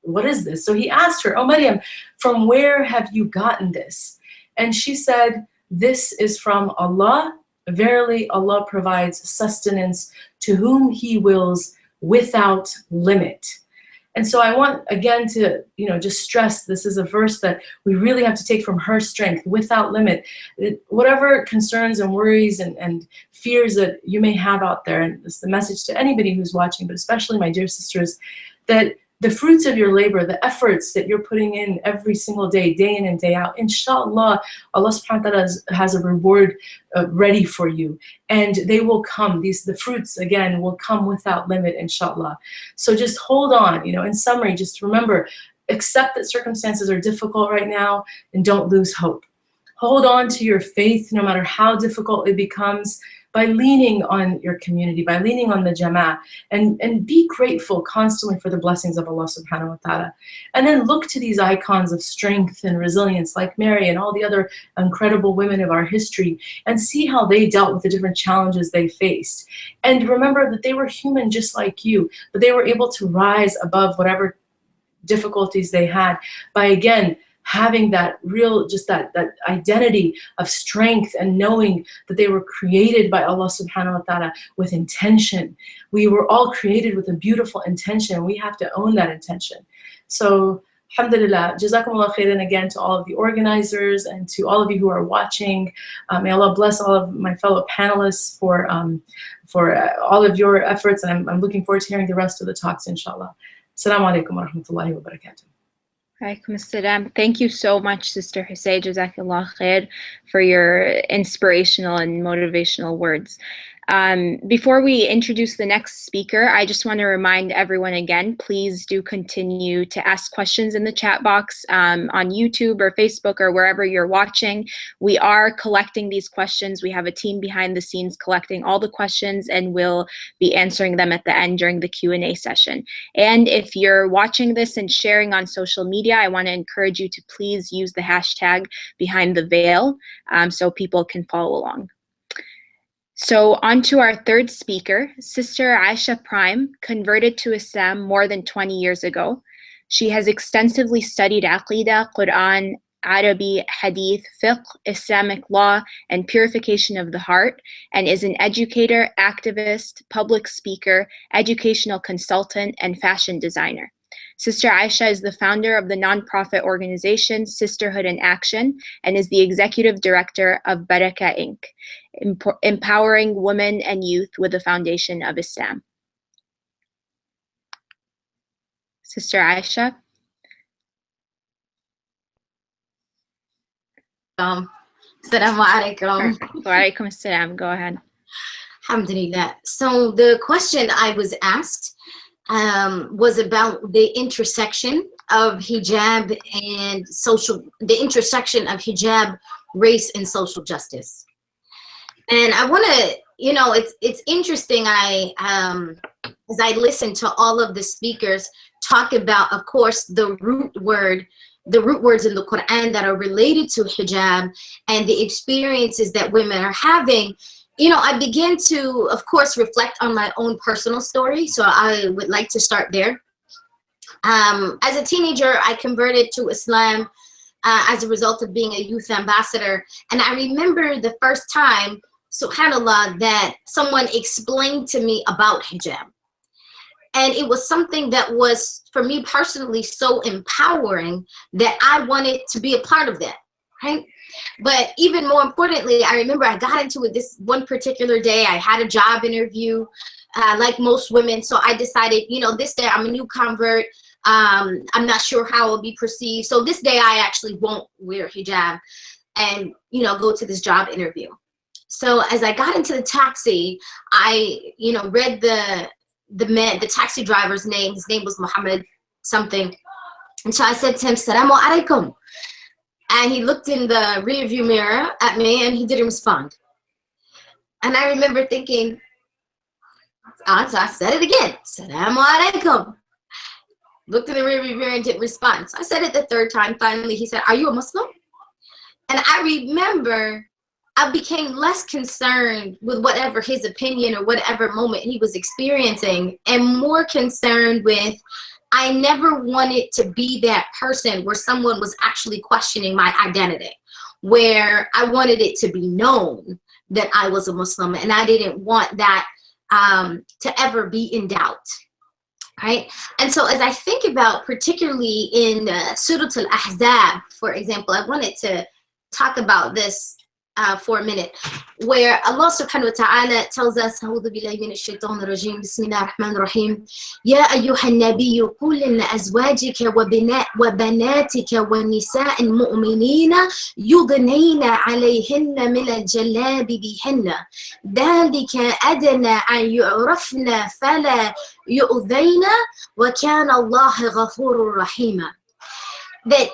S3: what is this? So he asked her, "Oh Maryam, from where have you gotten this?" And she said, "This is from Allah. Verily, Allah provides sustenance to whom He wills without limit." And so I want again to, you know, just stress, this is a verse that we really have to take from her strength, without limit. Whatever concerns and worries and fears that you may have out there, and it's the message to anybody who's watching, but especially my dear sisters, that the fruits of your labor, the efforts that you're putting in every single day, day in and day out, inshallah, Allah subhanahu wa ta'ala has a reward ready for you. And they will come, the fruits, again, will come without limit, inshallah. So just hold on, you know, in summary, just remember, accept that circumstances are difficult right now, and don't lose hope. Hold on to your faith, no matter how difficult it becomes, by leaning on your community, by leaning on the Jama'ah, and be grateful constantly for the blessings of Allah subhanahu wa ta'ala. And then look to these icons of strength and resilience like Mary and all the other incredible women of our history, and see how they dealt with the different challenges they faced. And remember that they were human just like you, but they were able to rise above whatever difficulties they had by, again, having that real, just that identity of strength, and knowing that they were created by Allah subhanahu wa ta'ala with intention. We were all created with a beautiful intention. We have to own that intention. So alhamdulillah, jazakumullah khairan again to all of the organizers and to all of you who are watching. May Allah bless all of my fellow panelists for all of your efforts, and I'm looking forward to hearing the rest of the talks, inshallah. Assalamu alaikum wa rahmatullahi wa barakatuh.
S1: Alaikum assalam. Thank you so much, Sister Hosai. Jazakallah khair for your inspirational and motivational words. Before we introduce the next speaker, I just want to remind everyone again, please do continue to ask questions in the chat box on YouTube or Facebook or wherever you're watching. We are collecting these questions. We have a team behind the scenes collecting all the questions, and we'll be answering them at the end during the Q&A session. And if you're watching this and sharing on social media, I want to encourage you to please use the hashtag behind the veil so people can follow along. So on to our third speaker, Sister Aisha Prime converted to Islam more than 20 years ago. She has extensively studied Aqidah, Quran, Arabic, Hadith, Fiqh, Islamic law, and purification of the heart, and is an educator, activist, public speaker, educational consultant, and fashion designer. Sister Aisha is the founder of the nonprofit organization Sisterhood in Action, and is the executive director of Barakah Inc., empowering women and youth with the foundation of Islam. Sister Aisha.
S4: Assalamu alaikum.
S1: Wa alaikum assalam. Go ahead.
S4: Alhamdulillah. So the question I was asked was about the intersection of hijab and race and social justice. And I want to, you know, it's interesting. I as I listened to all of the speakers talk about, of course, the root words in the Quran that are related to hijab and the experiences that women are having, you know, I began to, of course, reflect on my own personal story. So I would like to start there. As a teenager, I converted to Islam as a result of being a youth ambassador. And I remember the first time, subhanAllah, that someone explained to me about hijab. And it was something that was, for me personally, so empowering that I wanted to be a part of that, right? But even more importantly, I remember I got into it this one particular day. I had a job interview, like most women. So I decided, you know, this day I'm a new convert. I'm not sure how I'll be perceived. So this day I actually won't wear hijab and, you know, go to this job interview. So as I got into the taxi, I, you know, read the taxi driver's name. His name was Muhammad something. And so I said to him, Salamu alaikum. And he looked in the rearview mirror at me and he didn't respond. And I remember thinking, so I said it again, Salamu alaikum. Looked in the rearview mirror and didn't respond. So I said it the third time. Finally, he said, are you a Muslim? And I remember I became less concerned with whatever his opinion or whatever moment he was experiencing, and more concerned with, I never wanted to be that person where someone was actually questioning my identity, where I wanted it to be known that I was a Muslim, and I didn't want that to ever be in doubt, right? And so as I think about, particularly in Surah Al-Ahzab, for example, I wanted to talk about this for a minute, where Allah subhanahu wa ta'ala tells us, أعوذ بالله من الشيطان الرجيم بسم الله الرحمن الرحيم يا أيها النبي قل لأزواجك وبناتك ونساء المؤمنين يضنين عليهن من الجلابيبهن ذلك أدنى أن يعرفن فلا يؤذين وكان الله غفور رحيما. That,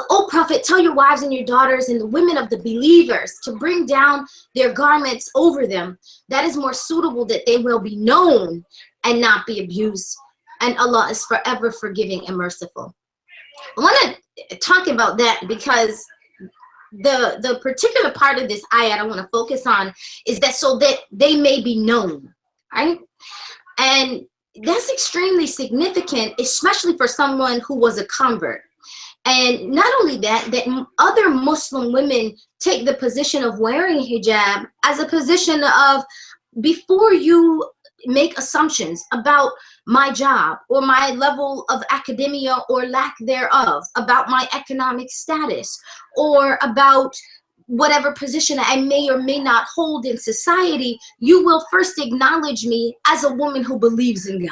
S4: O Prophet, tell your wives and your daughters and the women of the believers to bring down their garments over them. That is more suitable, that they will be known and not be abused. And Allah is forever forgiving and merciful. I want to talk about that because the particular part of this ayat I want to focus on is that so that they may be known, right? And that's extremely significant, especially for someone who was a convert. And not only that, that other Muslim women take the position of wearing hijab as a position of, before you make assumptions about my job or my level of academia or lack thereof, about my economic status, or about whatever position I may or may not hold in society, you will first acknowledge me as a woman who believes in God.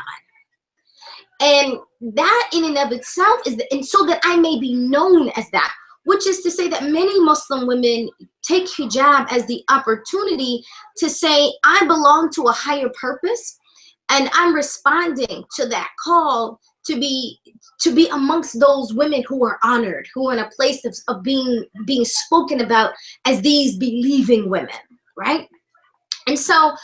S4: And that in and of itself is, and so that I may be known as that, which is to say that many Muslim women take hijab as the opportunity to say, I belong to a higher purpose, and I'm responding to that call to be amongst those women who are honored, who are in a place of being spoken about as these believing women, right? And so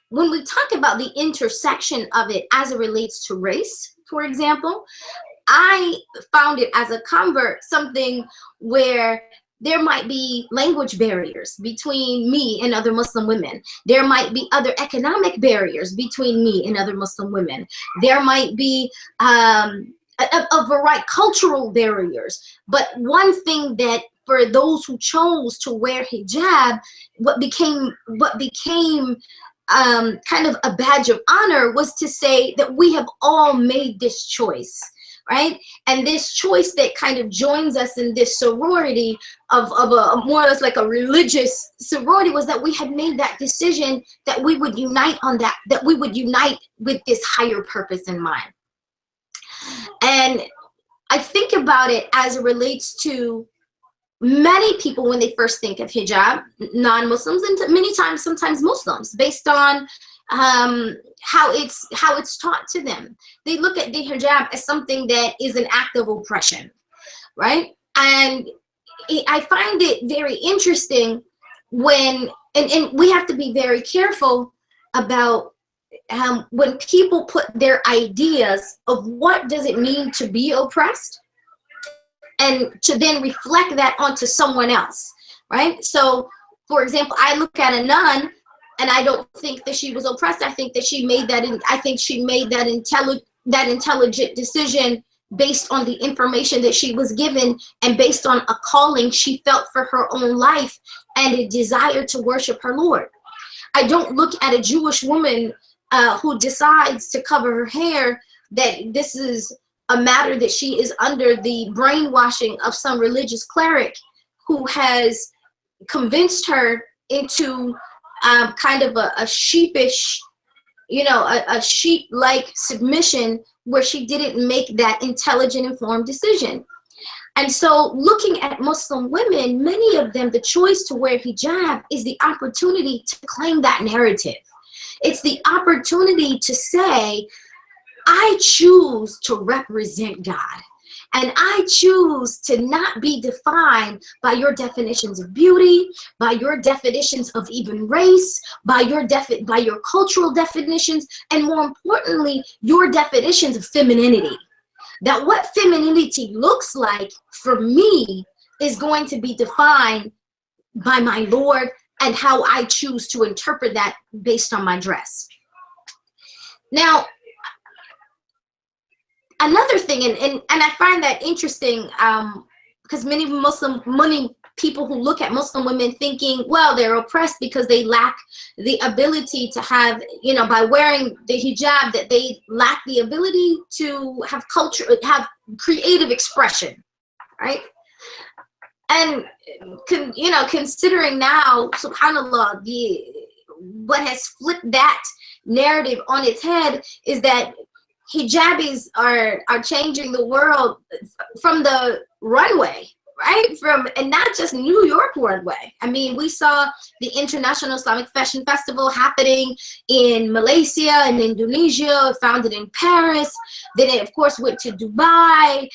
S4: when we talk about the intersection of it as it relates to race, for example, I found it as a convert something where there might be language barriers between me and other Muslim women. There might be other economic barriers between me and other Muslim women. There might be a variety of cultural barriers. But one thing that for those who chose to wear hijab, what became kind of a badge of honor was to say that we have all made this choice, right? And this choice that kind of joins us in this sorority of a more or less like a religious sorority was that we had made that decision that we would unite on that we would unite with this higher purpose in mind. And I think about it as it relates to many people when they first think of hijab, non-Muslims, and many times, sometimes Muslims, based on how it's taught to them. They look at the hijab as something that is an act of oppression, right? And I find it very interesting when, and we have to be very careful about when people put their ideas of what does it mean to be oppressed and to then reflect that onto someone else, right? So, for example, I look at a nun and I don't think that she was oppressed. I think that she made that, that intelligent decision based on the information that she was given and based on a calling she felt for her own life and a desire to worship her Lord. I don't look at a Jewish woman who decides to cover her hair that this is a matter that she is under the brainwashing of some religious cleric who has convinced her into kind of a sheepish, a sheep-like submission where she didn't make that intelligent, informed decision. And so looking at Muslim women, many of them, the choice to wear hijab is the opportunity to claim that narrative. It's the opportunity to say, I choose to represent God. And I choose to not be defined by your definitions of beauty, by your definitions of even race, by your cultural definitions, and more importantly, your definitions of femininity. That what femininity looks like for me is going to be defined by my Lord and how I choose to interpret that based on my dress. Now, another thing, and I find that interesting, because many people who look at Muslim women thinking, well, they're oppressed because they lack the ability to have, by wearing the hijab, that they lack the ability to have culture, have creative expression, right? And considering now, subhanAllah, what has flipped that narrative on its head is that hijabis are changing the world from the runway, right? And not just New York runway. I mean, we saw the International Islamic Fashion Festival happening in Malaysia and Indonesia, founded in Paris. Then it, of course, went to Dubai.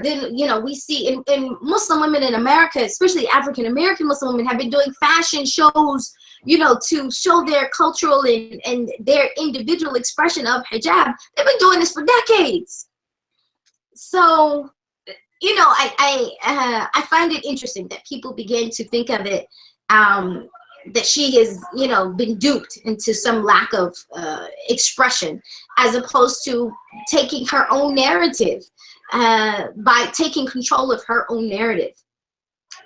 S4: Then, we see in Muslim women in America, especially African-American Muslim women, have been doing fashion shows, to show their cultural and their individual expression of hijab. They've been doing this for decades. So, I find it interesting that people begin to think of it, that she has, been duped into some lack of expression, as opposed to taking her own narrative, by taking control of her own narrative.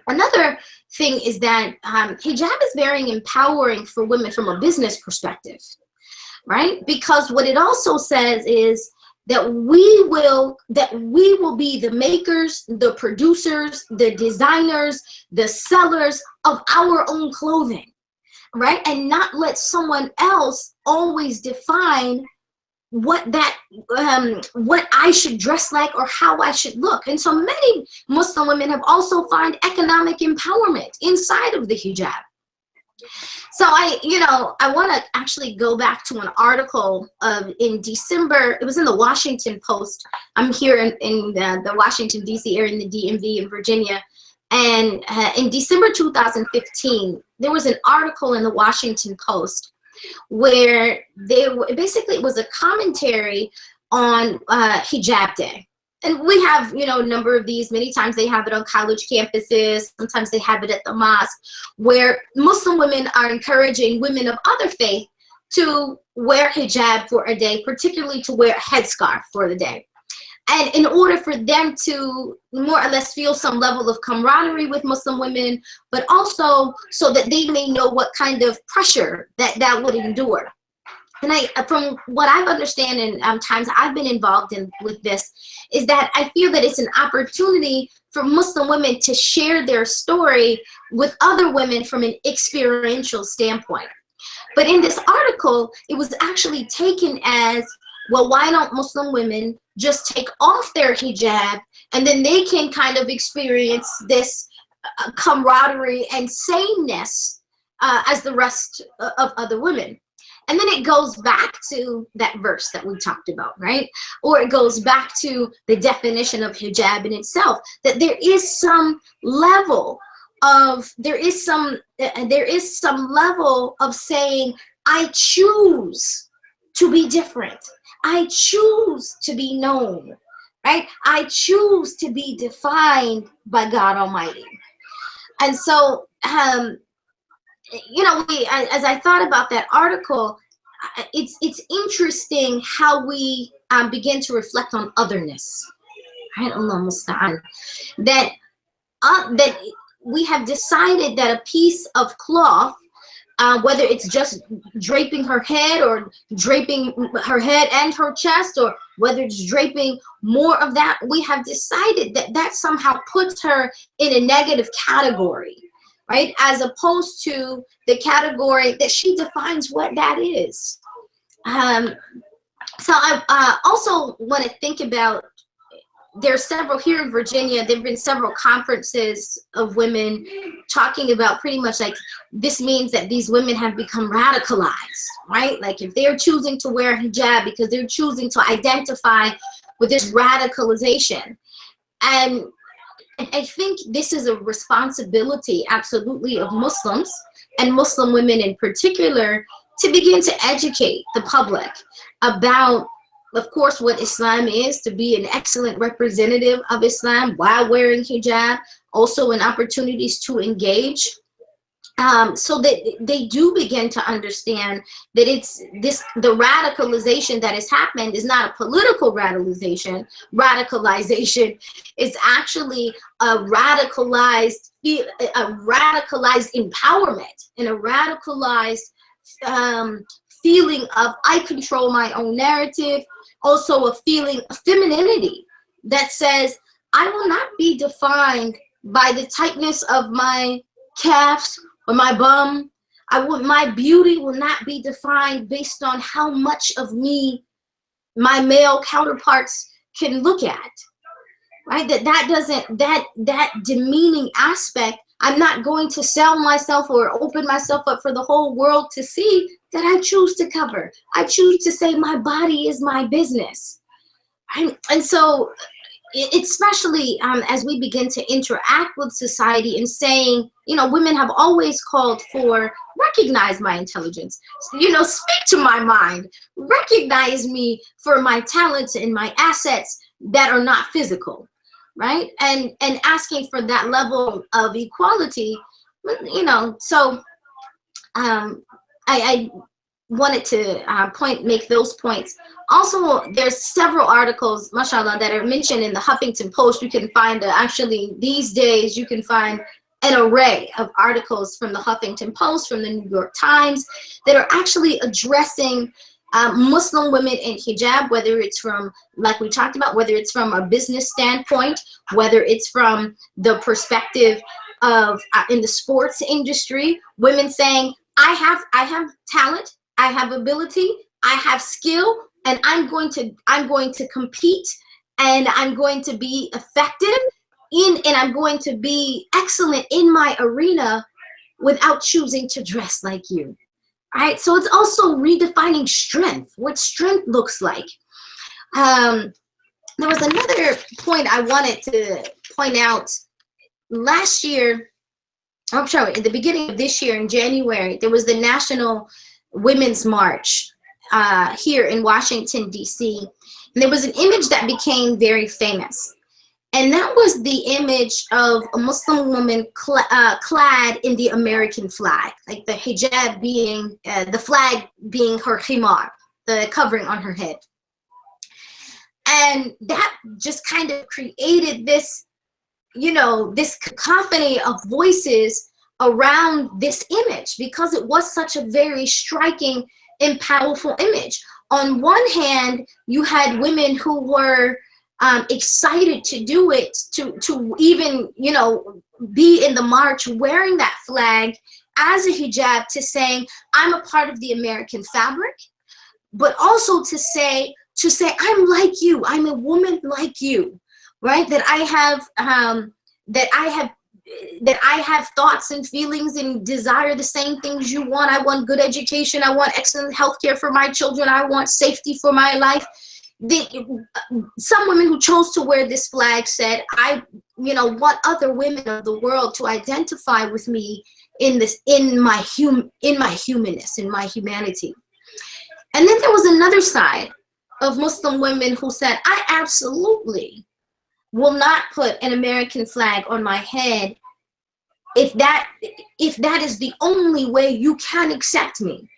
S4: Another thing is that hijab is very empowering for women from a business perspective, right? Because what it also says is that we will be the makers, the producers, the designers, the sellers of our own clothing, right? And not let someone else always define what I should dress like or how I should look. And so many Muslim women have also found economic empowerment inside of the hijab. So I want to actually go back to an article in December. It was in the Washington Post. I'm here in the Washington, D.C. area in the DMV in Virginia. And in December 2015, there was an article in the Washington Post where it was a commentary on Hijab Day. And we have, a number of these. Many times they have it on college campuses. Sometimes they have it at the mosque, where Muslim women are encouraging women of other faith to wear hijab for a day, particularly to wear a headscarf for the day. And in order for them to more or less feel some level of camaraderie with Muslim women, but also so that they may know what kind of pressure that would endure. And from what I've understand in times I've been involved with this, is that I feel that it's an opportunity for Muslim women to share their story with other women from an experiential standpoint. But in this article, it was actually taken as, well, why don't Muslim women just take off their hijab and then they can kind of experience this camaraderie and sameness as the rest of other women. And then it goes back to that verse that we talked about, right? Or it goes back to the definition of hijab in itself, that there is some level of, level of saying, I choose to be different. I choose to be known, right? I choose to be defined by God Almighty. And so, you know, as I thought about that article, it's interesting how we begin to reflect on otherness. Right? Allah musta'an. That we have decided that a piece of cloth, whether it's just draping her head or draping her head and her chest, or whether it's draping more of that, we have decided that that somehow puts her in a negative category, right? As opposed to the category that she defines what that is. So I also want to think about, there's several here in Virginia, there have been several conferences of women talking about pretty much like, this means that these women have become radicalized, right? Like if they're choosing to wear hijab because they're choosing to identify with this radicalization. And I think this is a responsibility, absolutely, of Muslims and Muslim women in particular, to begin to educate the public about, of course, what Islam is, to be an excellent representative of Islam while wearing hijab, also in opportunities to engage, so that they do begin to understand that it's this, the radicalization that has happened is not a political radicalization. It's actually a radicalized empowerment and a radicalized feeling of I control my own narrative. Also a feeling of femininity that says I will not be defined by the tightness of my calves or my bum. My beauty will not be defined based on how much of me my male counterparts can look at, right? That demeaning aspect, I'm not going to sell myself or open myself up for the whole world to see that I choose to cover. I choose to say my body is my business. And so, especially as we begin to interact with society and saying, you know, women have always called for, recognize my intelligence, you know, speak to my mind, recognize me for my talents and my assets that are not physical. Right? And asking for that level of equality, you know, so I wanted to make those points. Also, there's several articles, mashallah, that are mentioned in the Huffington Post. You can find, actually, these days, you can find an array of articles from the Huffington Post, from the New York Times, that are actually addressing Muslim women in hijab, whether it's from, like we talked about, whether it's from a business standpoint, whether it's from the perspective of in the sports industry, women saying, I have talent, I have ability, I have skill, and I'm going to compete, and I'm going to be effective and I'm going to be excellent in my arena without choosing to dress like you. Right, so it's also redefining strength, what strength looks like. There was another point I wanted to point out. Last year, I'm sorry, at the beginning of this year in January, there was the National Women's March here in Washington, D.C. And there was an image that became very famous. And that was the image of a Muslim woman clad in the American flag, like the hijab being, the flag being her khimar, the covering on her head. And that just kind of created this, you know, this cacophony of voices around this image, because it was such a very striking and powerful image. On one hand, you had women who were excited to do it, to even, you know, be in the march wearing that flag as a hijab, to saying I'm a part of the American fabric, but also to say I'm like you, I'm a woman like you, right? That I have thoughts and feelings and desire the same things you want. I want good education, I want excellent healthcare for my children, I want safety for my life. Some women who chose to wear this flag said, I, you know, want other women of the world to identify with me in this, in my humanness, in my humanity. And then there was another side of Muslim women who said, I absolutely will not put an American flag on my head if that is the only way you can accept me.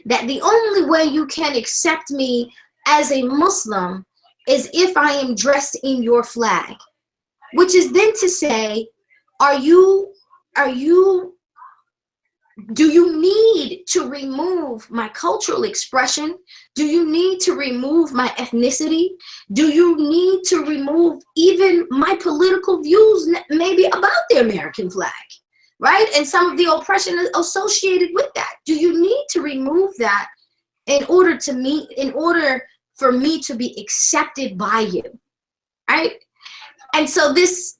S4: That the only way you can accept me as a Muslim is if I am dressed in your flag. Which is then to say, do you need to remove my cultural expression? Do you need to remove my ethnicity? Do you need to remove even my political views, maybe about the American flag, right? And some of the oppression associated with that. Do you need to remove that in order for me to be accepted by you, right? And so this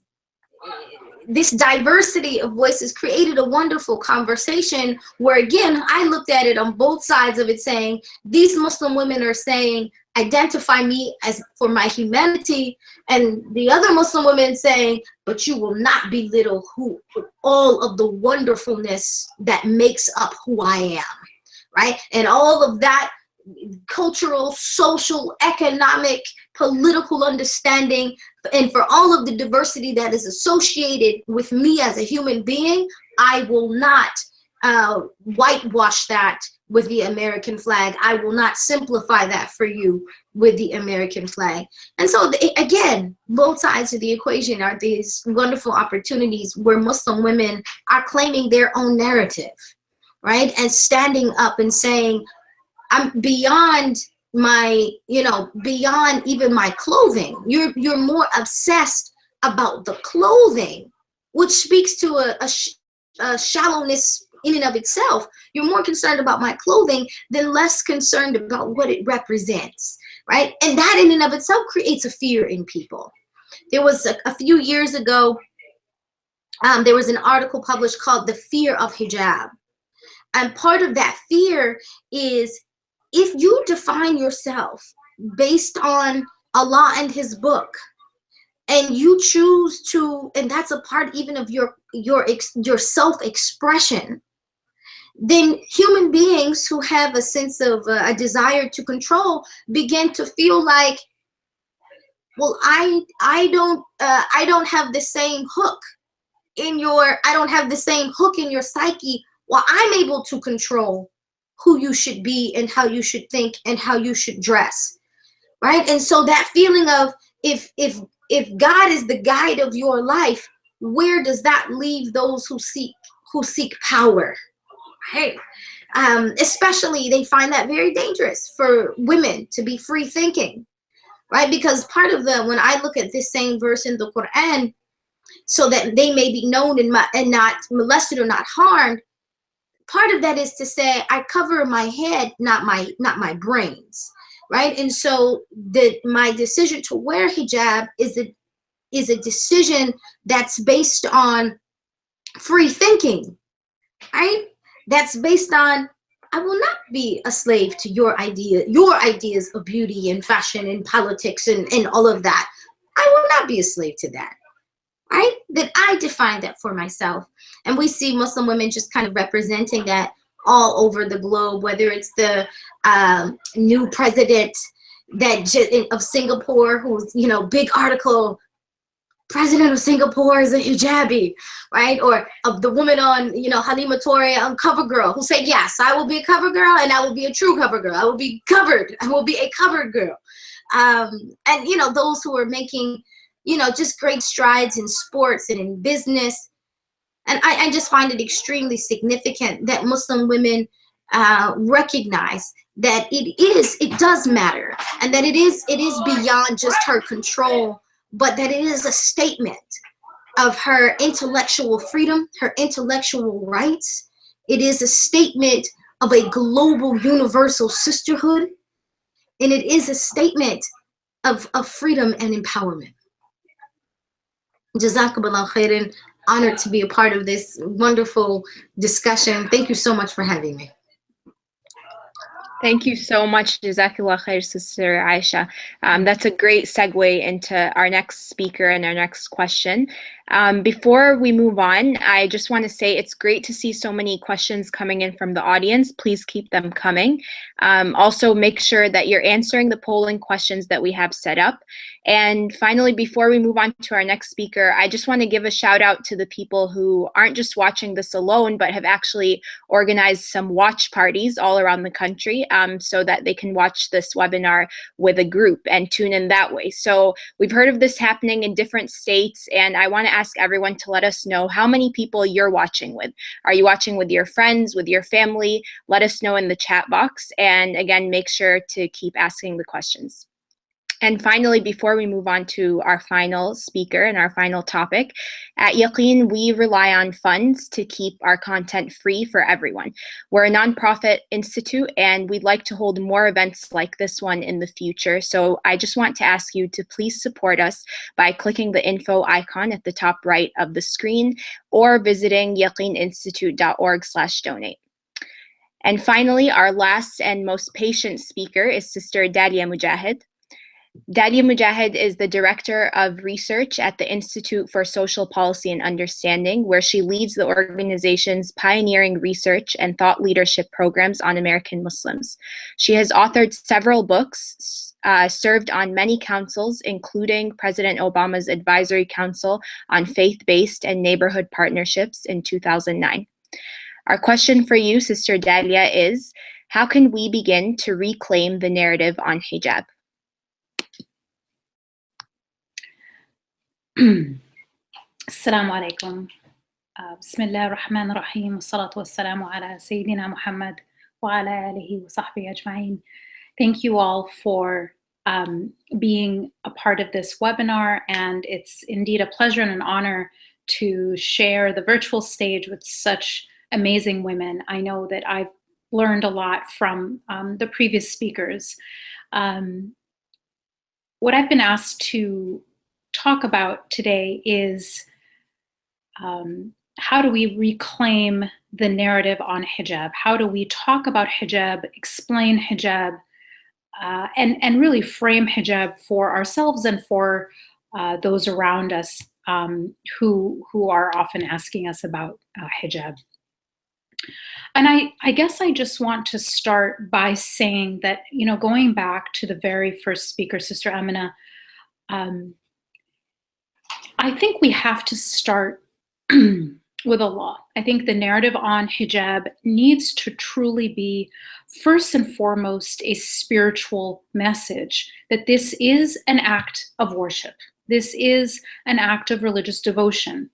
S4: diversity of voices created a wonderful conversation where, again, I looked at it on both sides of it, saying these Muslim women are saying, identify me as for my humanity, and the other Muslim women saying, but you will not belittle all of the wonderfulness that makes up who I am, right? And all of that cultural, social, economic, political understanding, and for all of the diversity that is associated with me as a human being, I will not whitewash that with the American flag. I will not simplify that for you with the American flag. And so, again, both sides of the equation are these wonderful opportunities where Muslim women are claiming their own narrative, right? And standing up and saying, I'm beyond my, beyond even my clothing. You're more obsessed about the clothing, which speaks to a shallowness in and of itself. You're more concerned about my clothing than less concerned about what it represents, right? And that in and of itself creates a fear in people. There was a few years ago, there was an article published called The Fear of Hijab. And part of that fear is, if you define yourself based on Allah and his book, and you choose to, and that's a part even of your self-expression, then human beings who have a sense of a desire to control begin to feel like, well, I don't have the same hook in your, I don't have the same hook in your psyche. Well, I'm able to control who you should be and how you should think and how you should dress, right? And so that feeling of, if God is the guide of your life, where does that leave those who seek power, right? Especially, they find that very dangerous for women to be free thinking, right? Because part of when I look at this same verse in the Quran, so that they may be known and not molested or not harmed, part of that is to say, I cover my head, not my brains, right? And so my decision to wear hijab is a decision that's based on free thinking, right? That's based on, I will not be a slave to your ideas of beauty and fashion and politics and all of that. I will not be a slave to that, right? That I define that for myself. And we see Muslim women just kind of representing that all over the globe, whether it's the new president of Singapore, who's, big article, president of Singapore is a hijabi, right? Or of the woman on, Halima Touré on Cover Girl, who said, yes, I will be a cover girl and I will be a true cover girl. I will be covered. I will be a covered girl. And, those who are making, just great strides in sports and in business. And I just find it extremely significant that Muslim women recognize that it does matter, and that it is beyond just her control, but that it is a statement of her intellectual freedom, her intellectual rights. It is a statement of a global universal sisterhood, and it is a statement of freedom and empowerment. Jazakallah khairan. Honored to be a part of this wonderful discussion. Thank you so much for having me.
S1: Thank you so much, Jazakallah khair, Sister Aisha. That's a great segue into our next speaker and our next question. Before we move on, I just want to say it's great to see so many questions coming in from the audience. Please keep them coming. Also, make sure that you're answering the polling questions that we have set up. And finally, before we move on to our next speaker, I just want to give a shout out to the people who aren't just watching this alone, but have actually organized some watch parties all around the country, so that they can watch this webinar with a group and tune in that way. So we've heard of this happening in different states, and I want to ask everyone to let us know how many people you're watching with. Are you watching with your friends, with your family? Let us know in the chat box. And again, make sure to keep asking the questions. And finally, before we move on to our final speaker and our final topic, at Yaqeen, we rely on funds to keep our content free for everyone. We're a nonprofit institute, and we'd like to hold more events like this one in the future. So I just want to ask you to please support us by clicking the info icon at the top right of the screen or visiting yaqeeninstitute.org/donate. And finally, our last and most patient speaker is Sister Dalia Mogahed. Dalia Mogahed is the Director of Research at the Institute for Social Policy and Understanding, where she leads the organization's pioneering research and thought leadership programs on American Muslims. She has authored several books, served on many councils, including President Obama's Advisory Council on Faith-Based and Neighborhood Partnerships in 2009. Our question for you, Sister Dalia, is how can we begin to reclaim the narrative on hijab?
S5: السلام عليكم. بسم الله الرحمن الرحيم والصلاة والسلام على سيدنا محمد وعلى آله وصحبه أجمعين. Thank you all for being a part of this webinar, and it's indeed a pleasure and an honor to share the virtual stage with such amazing women. I know that I've learned a lot from the previous speakers. What I've been asked to talk about today is how do we reclaim the narrative on hijab? How do we talk about hijab, explain hijab, and really frame hijab for ourselves and for those around us who are often asking us about hijab. And I guess I just want to start by saying that, you know, going back to the very first speaker, Sister Amina, I think we have to start with Allah. I think the narrative on hijab needs to truly be, first and foremost, a spiritual message, that this is an act of worship. This is an act of religious devotion.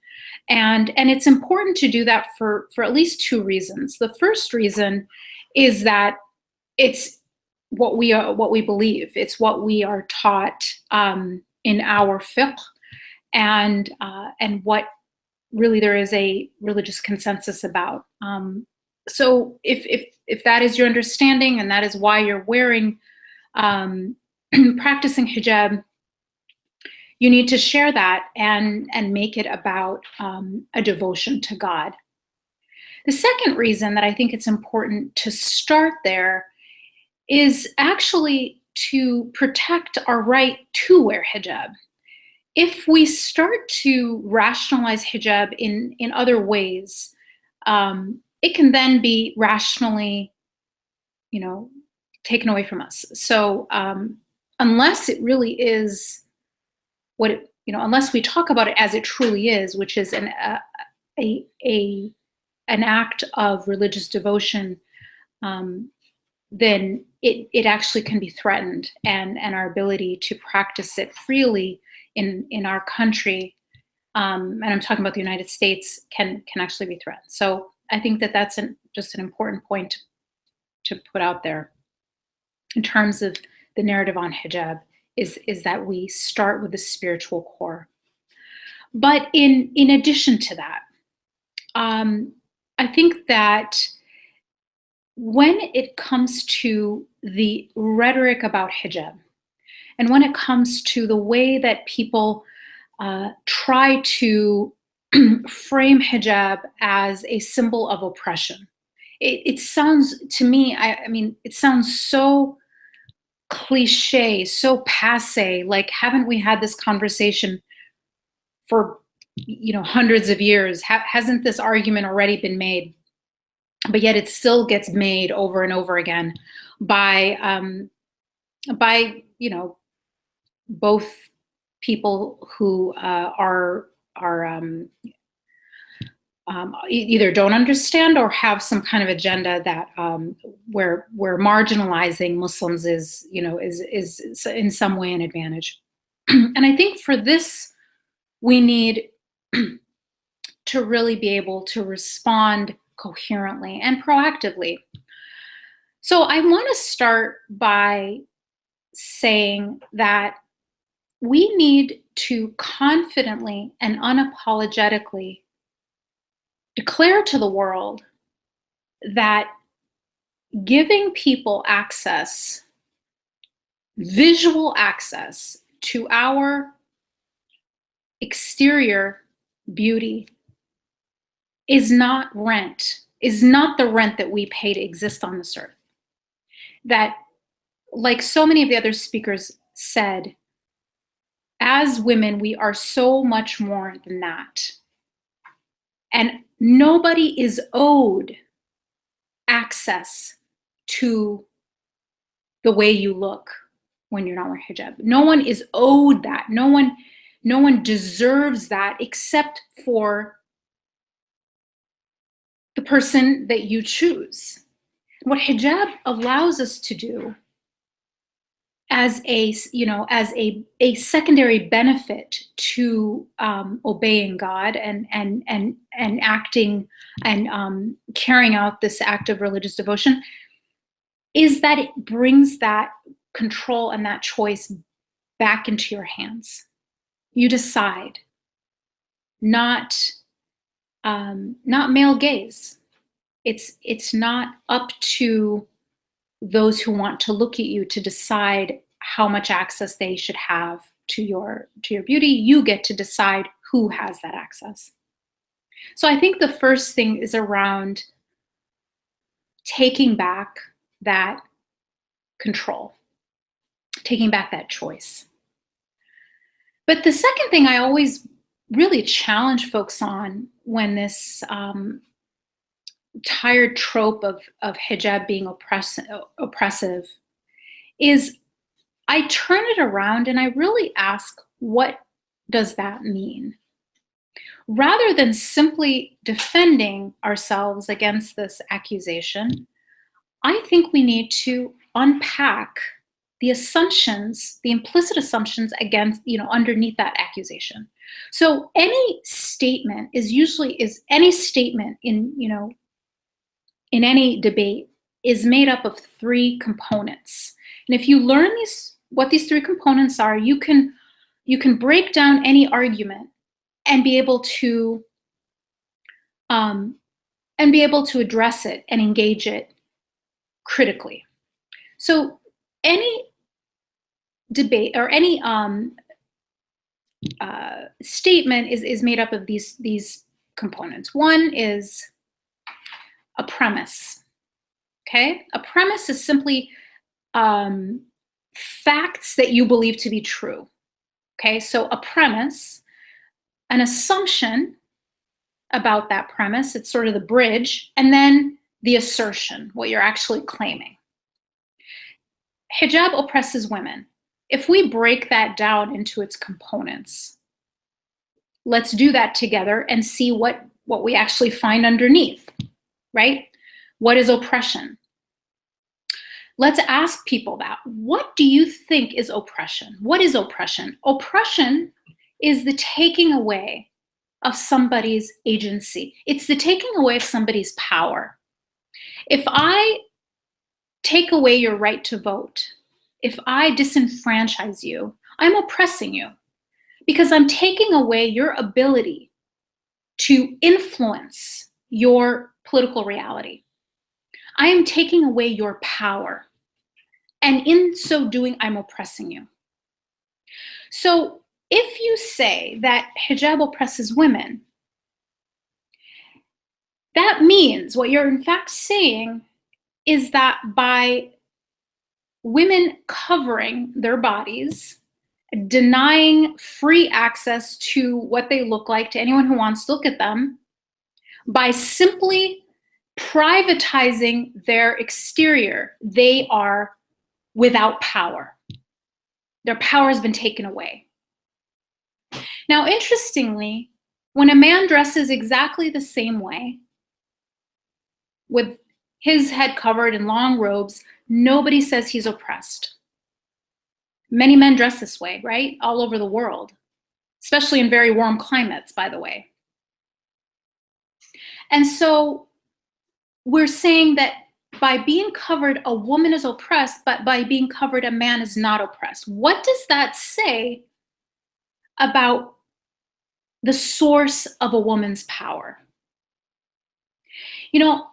S5: And it's important to do that for at least two reasons. The first reason is that it's what we believe. It's what we are taught in our fiqh, and what really there is a religious consensus about. So if that is your understanding and that is why you're wearing, practicing hijab, you need to share that and make it about a devotion to God. The second reason that I think it's important to start there is actually to protect our right to wear hijab. If we start to rationalize hijab in other ways, it can then be rationally, you know, taken away from us. So unless it really is what it, you know, unless we talk about it as it truly is, which is an act of religious devotion, then it actually can be threatened, and our ability to practice it freely in our country, and I'm talking about the United States, can actually be threatened. So I think that that's just an important point to put out there in terms of the narrative on hijab, is that we start with the spiritual core. But in addition to that, I think that when it comes to the rhetoric about hijab, and when it comes to the way that people try to frame hijab as a symbol of oppression, it sounds to me, I mean, it sounds so cliche, so passe. Like, haven't we had this conversation for, hundreds of years? Hasn't this argument already been made? But yet it still gets made over and over again by both people who are either don't understand or have some kind of agenda that where marginalizing Muslims is in some way an advantage. And I think for this, we need to really be able to respond coherently and proactively. So I want to start by saying that we need to confidently and unapologetically declare to the world that giving people access, visual access to our exterior beauty is not the rent that we pay to exist on this earth. That, like so many of the other speakers said, as women, we are so much more than that. And nobody is owed access to the way you look when you're not wearing hijab. No one is owed that. No one deserves that except for the person that you choose. What hijab allows us to do as a secondary benefit to obeying God and acting and carrying out this act of religious devotion is that it brings that control and that choice back into your hands. You decide, not male gaze. It's not up to those who want to look at you to decide how much access they should have to your beauty. You get to decide who has that access. So I think the first thing is around taking back that control, taking back that choice. But the second thing I always really challenge folks on when this tired trope of hijab being oppressive is I turn it around and I really ask, what does that mean? Rather than simply defending ourselves against this accusation, I think we need to unpack the assumptions, the implicit assumptions against, underneath that accusation. So any statement is any statement in any debate is made up of three components. And if you learn what these three components are, you can break down any argument and be able to address it and engage it critically. So any debate or any statement is made up of these components. One is a premise. Okay, a premise is simply facts that you believe to be true. Okay, so a premise, an assumption about that premise, it's sort of the bridge, and then the assertion, what you're actually claiming. Hijab oppresses women. If we break that down into its components, let's do that together and see what we actually find underneath, right? What is oppression? Let's ask people that. What do you think is oppression? What is oppression? Oppression is the taking away of somebody's agency. It's the taking away of somebody's power. If I take away your right to vote, if I disenfranchise you, I'm oppressing you because I'm taking away your ability to influence your political reality. I am taking away your power. And in so doing, I'm oppressing you. So if you say that hijab oppresses women, That means what you're in fact saying is that by women covering their bodies, denying free access to what they look like to anyone who wants to look at them, by simply privatizing their exterior, they are without power. Their power has been taken away. Now, interestingly, when a man dresses exactly the same way, with his head covered in long robes, nobody says he's oppressed. Many men dress this way, right? All over the world, especially in very warm climates, by the way. And so we're saying that by being covered, a woman is oppressed, but by being covered, a man is not oppressed. What does that say about the source of a woman's power? You know,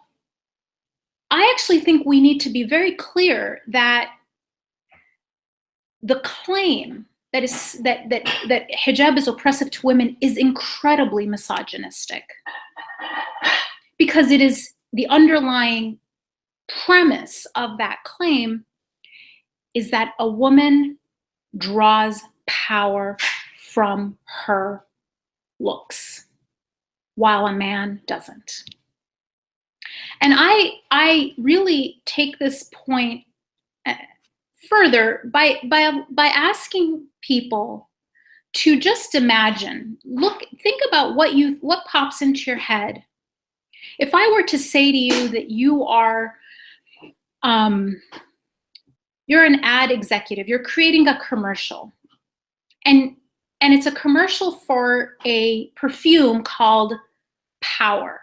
S5: I actually think we need to be very clear that the claim that hijab is oppressive to women is incredibly misogynistic, because it is the underlying premise of that claim is that a woman draws power from her looks, while a man doesn't. And I really take this point further by asking people to just imagine, think about what pops into your head. If I were to say to you that you are, you're an ad executive, you're creating a commercial, and it's a commercial for a perfume called Power.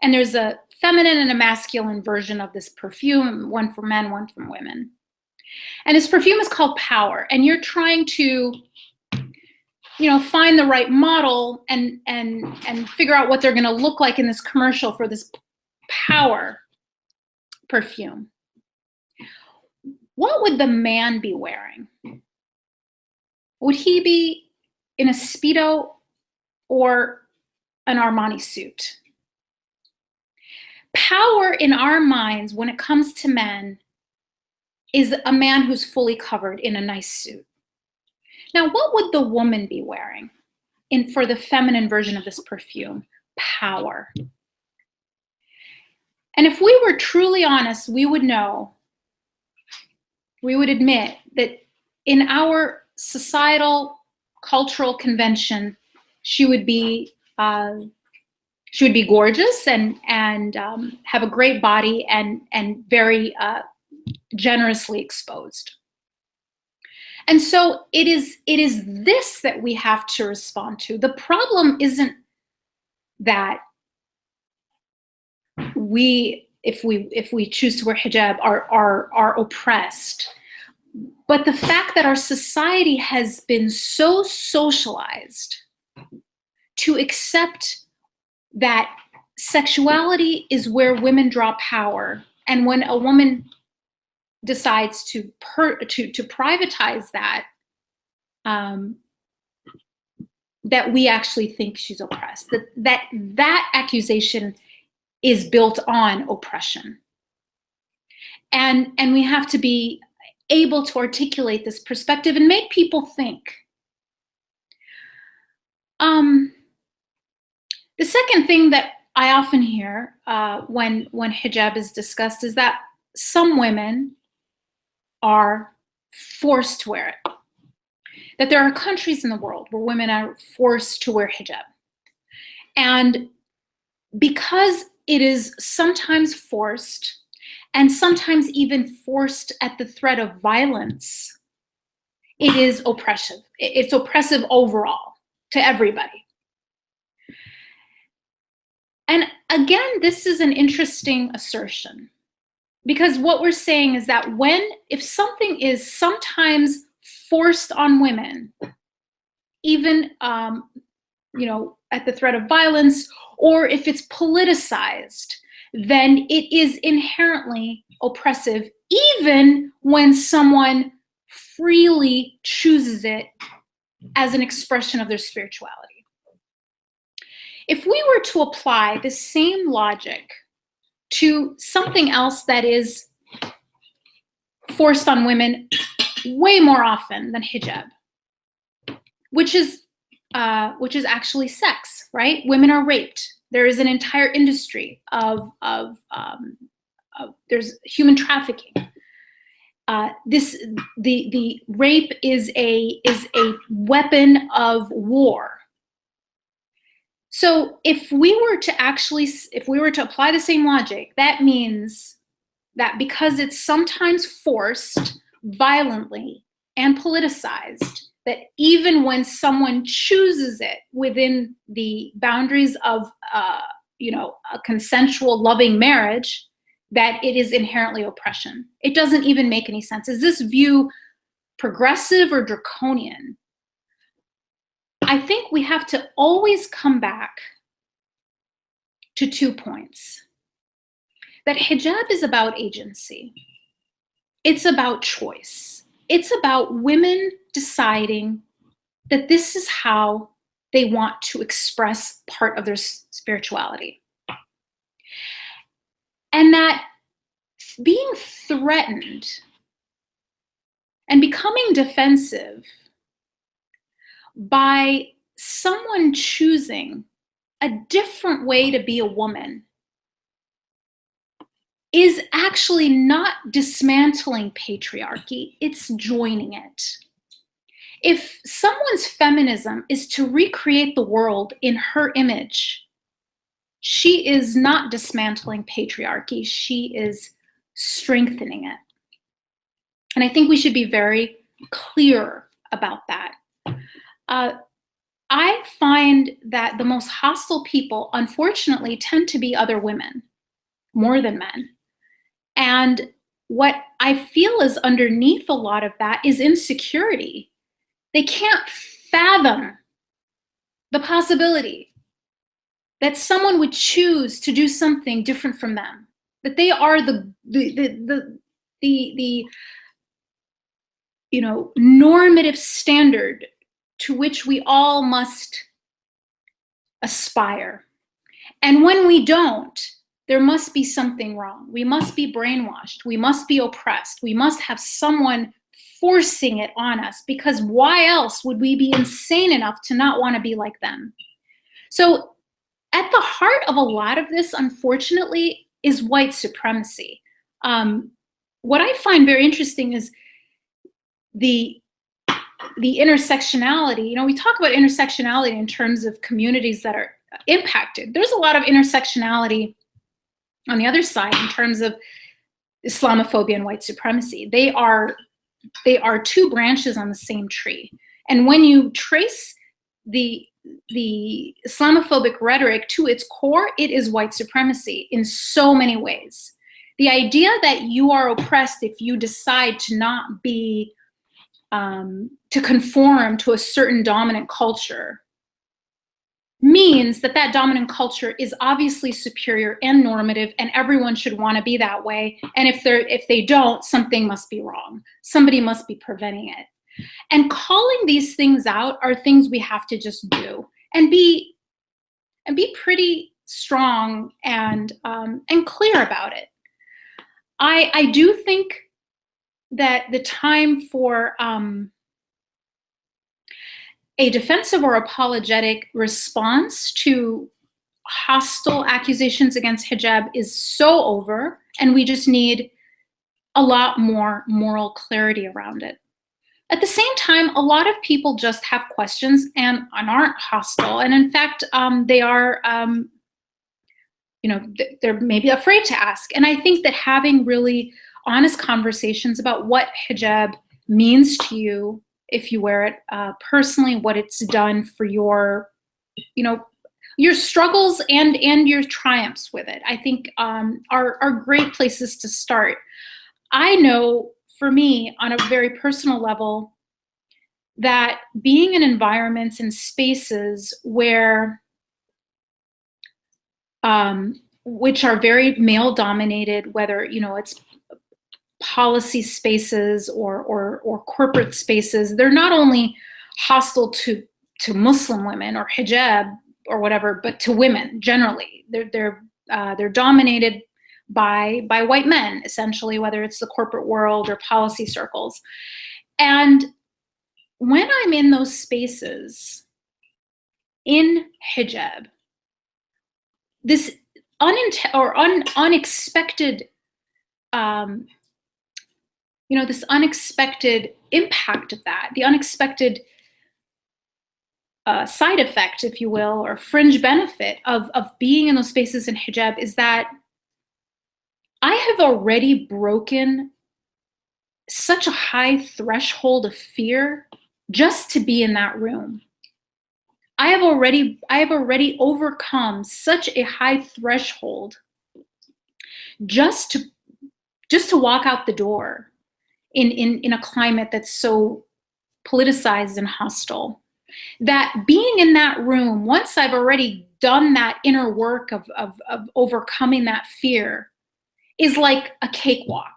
S5: And there's a feminine and a masculine version of this perfume, one for men, one for women. And this perfume is called Power. And you're trying to, find the right model and figure out what they're going to look like in this commercial for this Power perfume. What would the man be wearing? Would he be in a Speedo or an Armani suit? Power in our minds, when it comes to men, is a man who's fully covered in a nice suit. Now, what would the woman be wearing for the feminine version of this perfume? Power. And if we were truly honest, we would admit that in our societal, cultural convention, she would be gorgeous and have a great body and very generously exposed. And so it is this that we have to respond to. The problem isn't that if we choose to wear hijab are oppressed, but the fact that our society has been so socialized to accept that sexuality is where women draw power, and when a woman decides to privatize that, that we actually think she's oppressed. That accusation is built on oppression, and we have to be able to articulate this perspective and make people think. The second thing that I often hear when hijab is discussed is that some women are forced to wear it. That there are countries in the world where women are forced to wear hijab. And because it is sometimes forced, and sometimes even forced at the threat of violence, it is oppressive. It's oppressive overall to everybody. And again, this is an interesting assertion, because what we're saying is that if something is sometimes forced on women, even at the threat of violence, or if it's politicized, then it is inherently oppressive, even when someone freely chooses it as an expression of their spirituality. If we were to apply the same logic to something else that is forced on women way more often than hijab, which is actually sex, right? Women are raped. There is an entire industry of there's human trafficking. The rape is a weapon of war. So if we were to apply the same logic, that means that because it's sometimes forced violently and politicized, that even when someone chooses it within the boundaries of a consensual, loving marriage, that it is inherently oppression. It doesn't even make any sense. Is this view progressive or draconian? I think we have to always come back to 2 points. That hijab is about agency. It's about choice. It's about women deciding that this is how they want to express part of their spirituality. And that being threatened and becoming defensive by someone choosing a different way to be a woman is actually not dismantling patriarchy, it's joining it. If someone's feminism is to recreate the world in her image, she is not dismantling patriarchy, she is strengthening it. And I think we should be very clear about that. I find that the most hostile people, unfortunately, tend to be other women more than men. And what I feel is underneath a lot of that is insecurity. They can't fathom the possibility that someone would choose to do something different from them, that they are the normative standard to which we all must aspire. And when we don't, there must be something wrong. We must be brainwashed. We must be oppressed. We must have someone forcing it on us, because why else would we be insane enough to not want to be like them? So at the heart of a lot of this, unfortunately, is white supremacy. What I find very interesting is the intersectionality. We talk about intersectionality in terms of communities that are impacted. There's a lot of intersectionality on the other side in terms of Islamophobia and white supremacy. They are two branches on the same tree. And when you trace the Islamophobic rhetoric to its core, it is white supremacy in so many ways. The idea that you are oppressed if you decide to not be, to conform to a certain dominant culture, means that that dominant culture is obviously superior and normative, and everyone should want to be that way. And if they don't, something must be wrong. Somebody must be preventing it. And calling these things out are things we have to just do and be pretty strong and clear about it. I do think that the time for a defensive or apologetic response to hostile accusations against hijab is so over, and we just need a lot more moral clarity around it. At the same time, a lot of people just have questions and aren't hostile, and in fact, they are, they're maybe afraid to ask. And I think that having really honest conversations about what hijab means to you if you wear it personally, what it's done for your struggles and your triumphs with it, I think are great places to start. I know for me, on a very personal level, that being in environments and spaces where which are very male dominated, whether it's policy spaces or corporate spaces, they're not only hostile to Muslim women or hijab or whatever, but to women generally. They're dominated by white men, essentially, whether it's the corporate world or policy circles. And when I'm in those spaces in hijab, this unexpected, this unexpected impact of that, the unexpected side effect, if you will, or fringe benefit of being in those spaces in hijab is that I have already broken such a high threshold of fear just to be in that room. I have already overcome such a high threshold just to walk out the door in a climate that's so politicized and hostile, that being in that room, once I've already done that inner work of overcoming that fear, is like a cakewalk.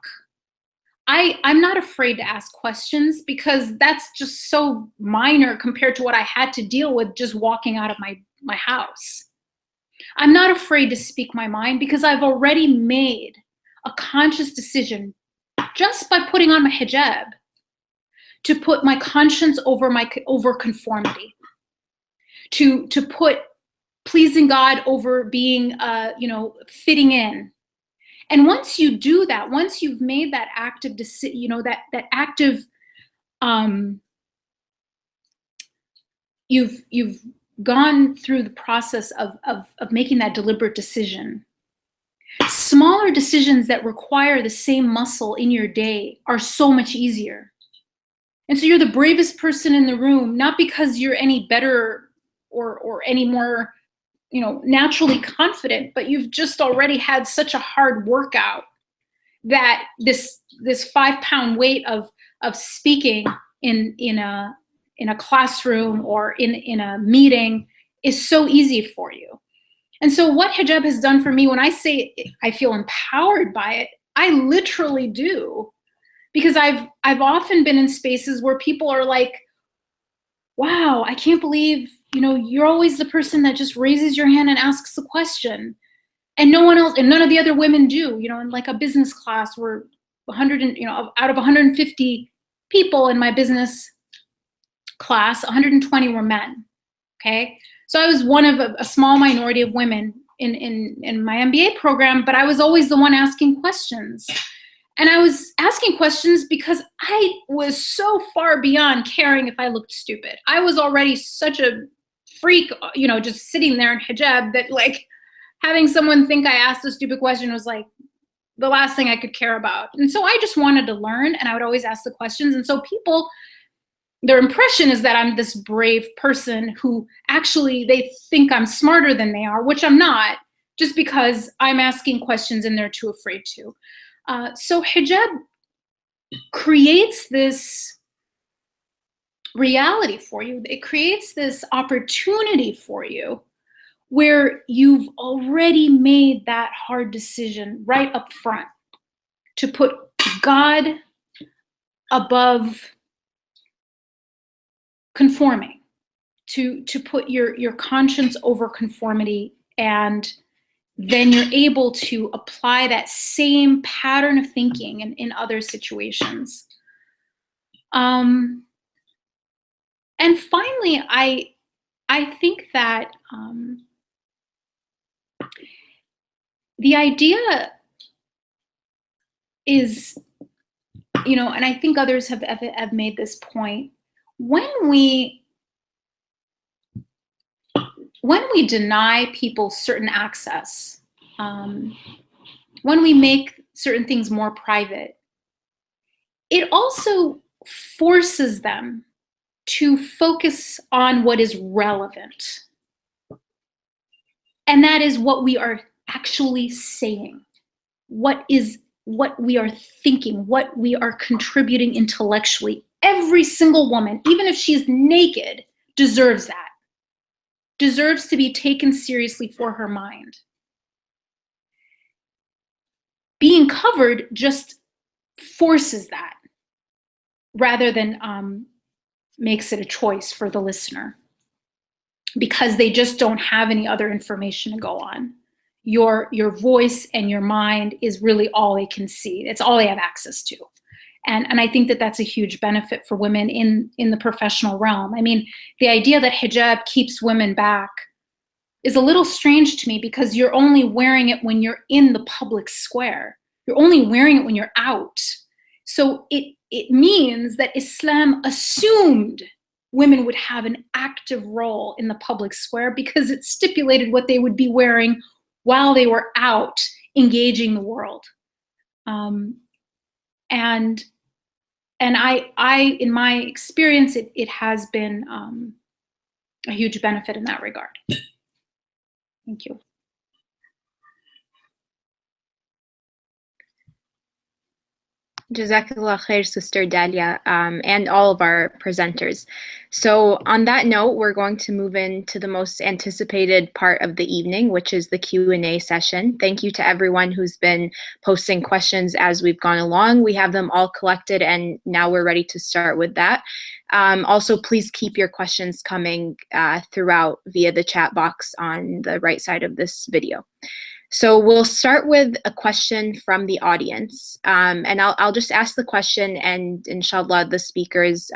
S5: I'm not afraid to ask questions because that's just so minor compared to what I had to deal with just walking out of my house. I'm not afraid to speak my mind because I've already made a conscious decision just by putting on my hijab to put my conscience over conformity, to put pleasing God over being fitting in. And once you do that, once you've made that active decision, that active, you've gone through the process of making that deliberate decision. Smaller decisions that require the same muscle in your day are so much easier. And so you're the bravest person in the room, not because you're any better or any more naturally confident, but you've just already had such a hard workout that this 5-pound weight of speaking in a classroom or in a meeting is so easy for you. And so what hijab has done for me, when I say I feel empowered by it, I literally do, because I've often been in spaces where people are like, wow, I can't believe you're always the person that just raises your hand and asks a question, and no one else, and none of the other women do. In like a business class, we're 100 and out of 150 people in my business class, 120 were men. Okay, so I was one of a small minority of women in my MBA program, but I was always the one asking questions. And I was asking questions because I was so far beyond caring if I looked stupid. I was already such a freak, just sitting there in hijab, that like having someone think I asked a stupid question was like the last thing I could care about. And so I just wanted to learn, and I would always ask the questions. And so people, their impression is that I'm this brave person who actually they think I'm smarter than they are, which I'm not, just because I'm asking questions and they're too afraid to. So hijab creates this reality for you. It creates this opportunity for you where you've already made that hard decision right up front to put God above conforming, to put your conscience over conformity, and then you're able to apply that same pattern of thinking in other situations. And finally, I think that the idea is, and I think others have made this point, when we deny people certain access, when we make certain things more private, it also forces them to focus on what is relevant. And that is what we are actually saying, what we are thinking, what we are contributing intellectually. Every single woman, even if she's naked, deserves that. Deserves to be taken seriously for her mind. Being covered just forces that, rather than makes it a choice for the listener. because they just don't have any other information to go on. Your voice and your mind is really all they can see. It's all they have access to. And I think that that's a huge benefit for women in the professional realm. I mean, the idea that hijab keeps women back is a little strange to me, because you're only wearing it when you're in the public square. You're only wearing it when you're out. So it means that Islam assumed women would have an active role in the public square, because it stipulated what they would be wearing while they were out engaging the world. And I in my experience, it has been a huge benefit in that regard. Thank you.
S1: Jazakallah khair, Sister Dalia, and all of our presenters. So on that note, we're going to move into the most anticipated part of the evening, which is the Q&A session. Thank you to everyone who's been posting questions as we've gone along. We have them all collected, and now we're ready to start with that. Also, please keep your questions coming throughout via the chat box on the right side of this video. So we'll start with a question from the audience, and I'll just ask the question, and inshallah the speakers,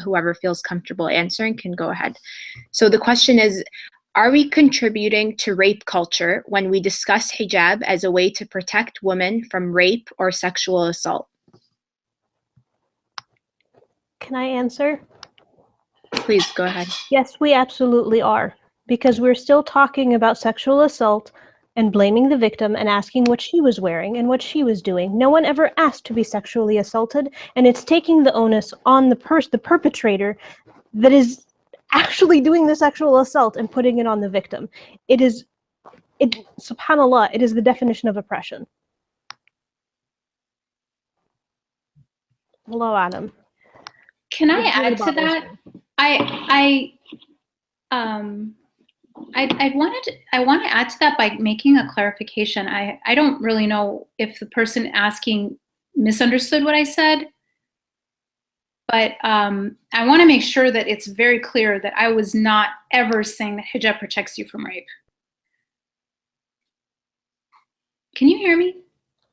S1: whoever feels comfortable answering, can go ahead. So the question is, are we contributing to rape culture when we discuss hijab as a way to protect women from rape or sexual assault?
S2: Can I answer?
S1: Please go ahead.
S2: Yes, we absolutely are, because we're still talking about sexual assault and blaming the victim and asking what she was wearing and what she was doing. No one ever asked to be sexually assaulted, and it's taking the onus on the perpetrator that is actually doing the sexual assault and putting it on the victim. Subhanallah, it is the definition of oppression. Allahu alam.
S5: Can I add to that? I want to add to that by making a clarification. I don't really know if the person asking misunderstood what I said, but I want to make sure that it's very clear that I was not ever saying that hijab protects you from rape. Can you hear me?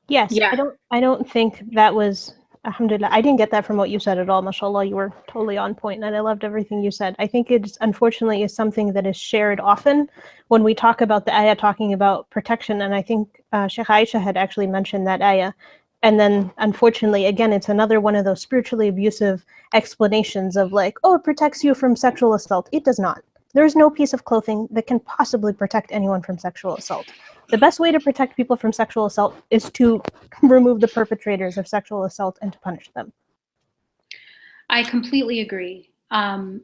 S2: Yes, yeah. I don't think that was, alhamdulillah, I didn't get that from what you said at all. Mashallah, you were totally on point, and I loved everything you said. I think it unfortunately is something that is shared often when we talk about the ayah talking about protection, and I think Sheikh Aisha had actually mentioned that ayah. And then unfortunately, again, it's another one of those spiritually abusive explanations of like, oh, it protects you from sexual assault. It does not. There is no piece of clothing that can possibly protect anyone from sexual assault. The best way to protect people from sexual assault is to remove the perpetrators of sexual assault and to punish them.
S5: I completely agree. And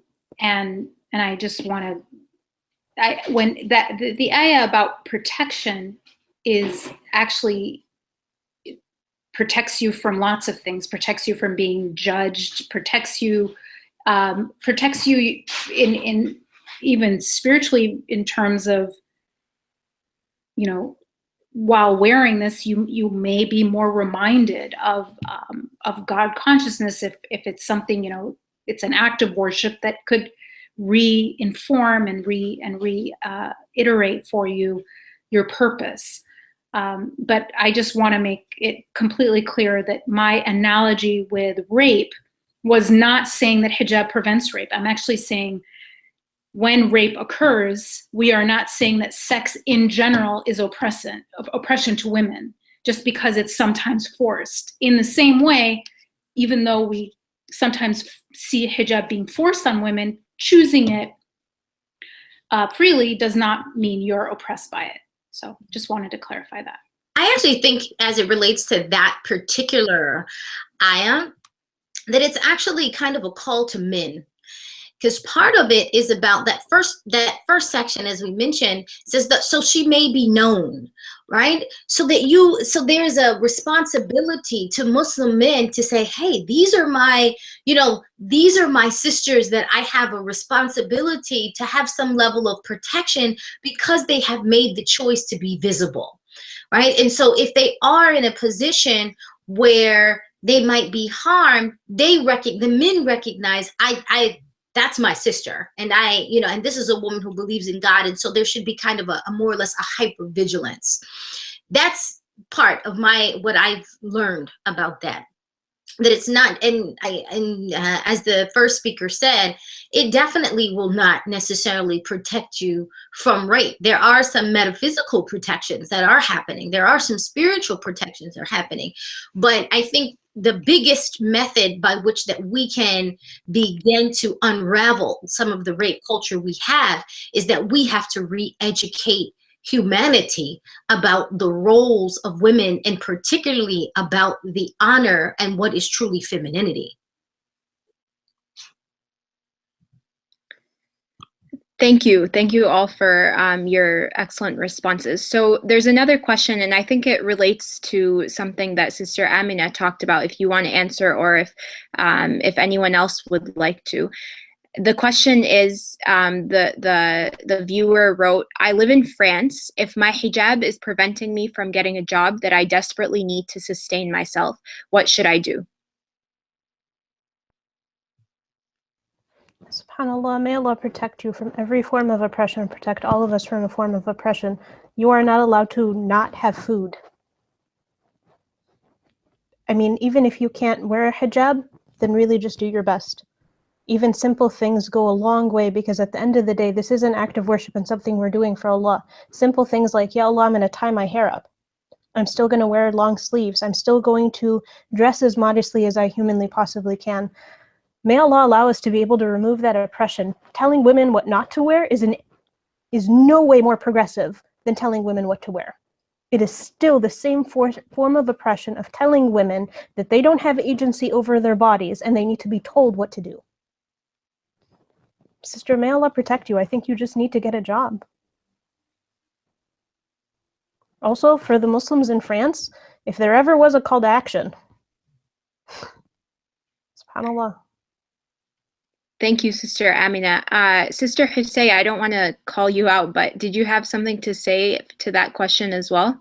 S5: I just want to, the ayah about protection is actually, protects you from lots of things, protects you from being judged, protects you in even spiritually, in terms of, you know, while wearing this, you may be more reminded of God consciousness if it's something, you know, it's an act of worship that could re-inform and reiterate for you your purpose. But I just want to make it completely clear that my analogy with rape was not saying that hijab prevents rape. I'm actually saying when rape occurs, we are not saying that sex in general is oppression to women, just because it's sometimes forced. In the same way, even though we sometimes see hijab being forced on women, choosing it freely does not mean you're oppressed by it. So just wanted to clarify that.
S4: I actually think, as it relates to that particular ayah, that it's actually kind of a call to men. Because part of it is about that first section, as we mentioned, says that so she may be known, right? So there's a responsibility to Muslim men to say, hey, these are my sisters that I have a responsibility to have some level of protection because they have made the choice to be visible, right? And so if they are in a position where they might be harmed, the men recognize, that's my sister, and I, you know, and this is a woman who believes in God, and so there should be kind of a more or less a hypervigilance. That's part of what I've learned about that. That it's not, and as the first speaker said, it definitely will not necessarily protect you from rape. There are some metaphysical protections that are happening. There are some spiritual protections that are happening. But I think the biggest method by which that we can begin to unravel some of the rape culture we have is that we have to re-educate humanity about the roles of women, and particularly about the honor and what is truly femininity.
S1: Thank you. Thank you all for your excellent responses. So there's another question, and I think it relates to something that Sister Amina talked about, if you want to answer, or if anyone else would like to. The question is, the viewer wrote, I live in France. If my hijab is preventing me from getting a job that I desperately need to sustain myself, what should I do?
S2: SubhanAllah, may Allah protect you from every form of oppression, protect all of us from a form of oppression. You are not allowed to not have food. I mean, even if you can't wear a hijab, then really just do your best. Even simple things go a long way, because at the end of the day, this is an act of worship and something we're doing for Allah. Simple things like, Ya Allah, I'm going to tie my hair up. I'm still going to wear long sleeves. I'm still going to dress as modestly as I humanly possibly can. May Allah allow us to be able to remove that oppression. Telling women what not to wear is no way more progressive than telling women what to wear. It is still the same form of oppression of telling women that they don't have agency over their bodies and they need to be told what to do. Sister, may Allah protect you. I think you just need to get a job. Also, for the Muslims in France, if there ever was a call to action, SubhanAllah.
S1: Thank you, Sister Amina. Sister Hosai, I don't want to call you out, but did you have something to say to that question as well?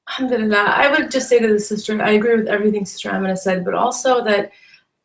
S3: Alhamdulillah. I would just say to the sister, I agree with everything Sister Amina said, but also that,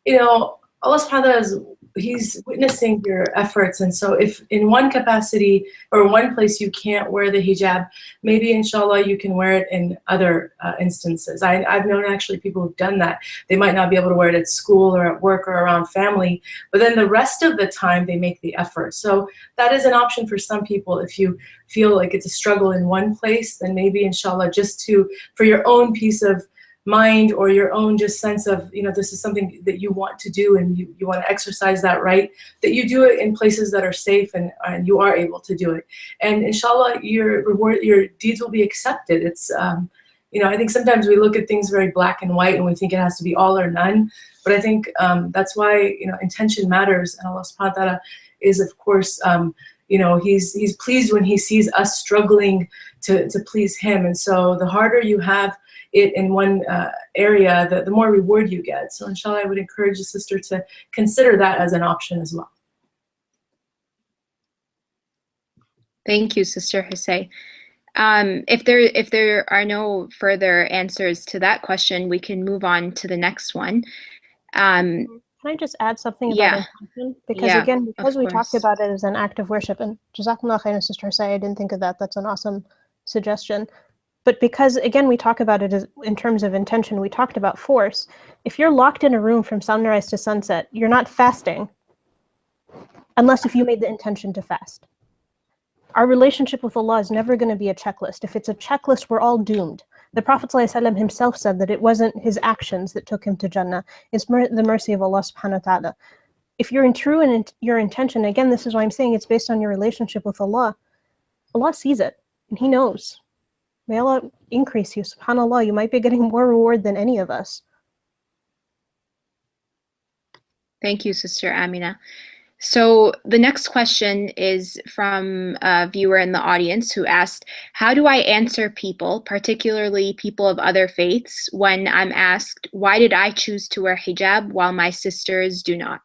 S3: you know, Allah subhanahu wa ta'ala He's witnessing your efforts, and so if in one capacity or one place you can't wear the hijab, maybe inshallah you can wear it in other instances. I've known actually people who've done that. They might not be able to wear it at school or at work or around family, but then the rest of the time they make the effort. So that is an option for some people. If you feel like it's a struggle in one place, then maybe inshallah just for your own peace of mind or your own just sense of, you know, this is something that you want to do and you want to exercise that right, that you do it in places that are safe and you are able to do it. And inshallah, your deeds will be accepted. It's, you know, I think sometimes we look at things very black and white and we think it has to be all or none. But I think that's why, you know, intention matters. And Allah subhanahu wa ta'ala is, of course, you know, he's pleased when he sees us struggling to please him. And so the harder you have it in one area, the more reward you get. So inshallah, I would encourage the sister to consider that as an option as well.
S1: Thank you, Sister Hosai. If there are no further answers to that question, we can move on to the next one.
S2: Can I just add something about intention? Because again, because we talked about it as an act of worship, and Jazakumullah khairan, Sister Hosai, I didn't think of that. That's an awesome suggestion. But because, again, we talk about it as in terms of intention, we talked about force. If you're locked in a room from sunrise to sunset, you're not fasting unless if you made the intention to fast. Our relationship with Allah is never going to be a checklist. If it's a checklist, we're all doomed. The Prophet ﷺ himself said that it wasn't his actions that took him to Jannah. It's the mercy of Allah subhanahu wa ta'ala. If you're true in your intention, again, this is why I'm saying it's based on your relationship with Allah. Allah sees it, and He knows. May Allah increase you. SubhanAllah, you might be getting more reward than any of us.
S1: Thank you, Sister Amina. So the next question is from a viewer in the audience who asked, how do I answer people, particularly people of other faiths, when I'm asked, why did I choose to wear hijab while my sisters do not?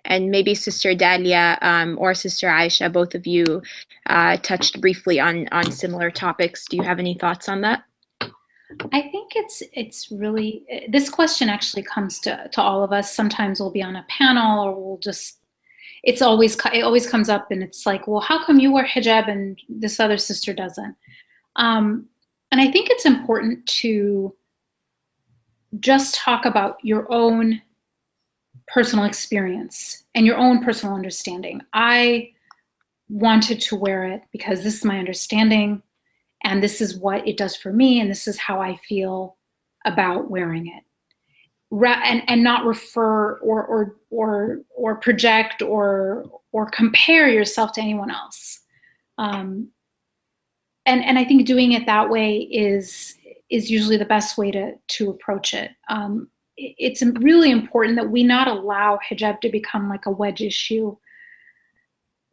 S1: And maybe Sister Dalia or Sister Aisha, both of you touched briefly on similar topics. Do you have any thoughts on that?
S5: I think it's really, this question actually comes to all of us. Sometimes we'll be on a panel, or we'll just, it always comes up, and it's like, well, how come you wear hijab and this other sister doesn't? And I think it's important to just talk about your own personal experience and your own personal understanding. I wanted to wear it because this is my understanding, and this is what it does for me, and this is how I feel about wearing it. And not refer or project or compare yourself to anyone else. And I think doing it that way is usually the best way to approach it. It's really important that we not allow hijab to become like a wedge issue,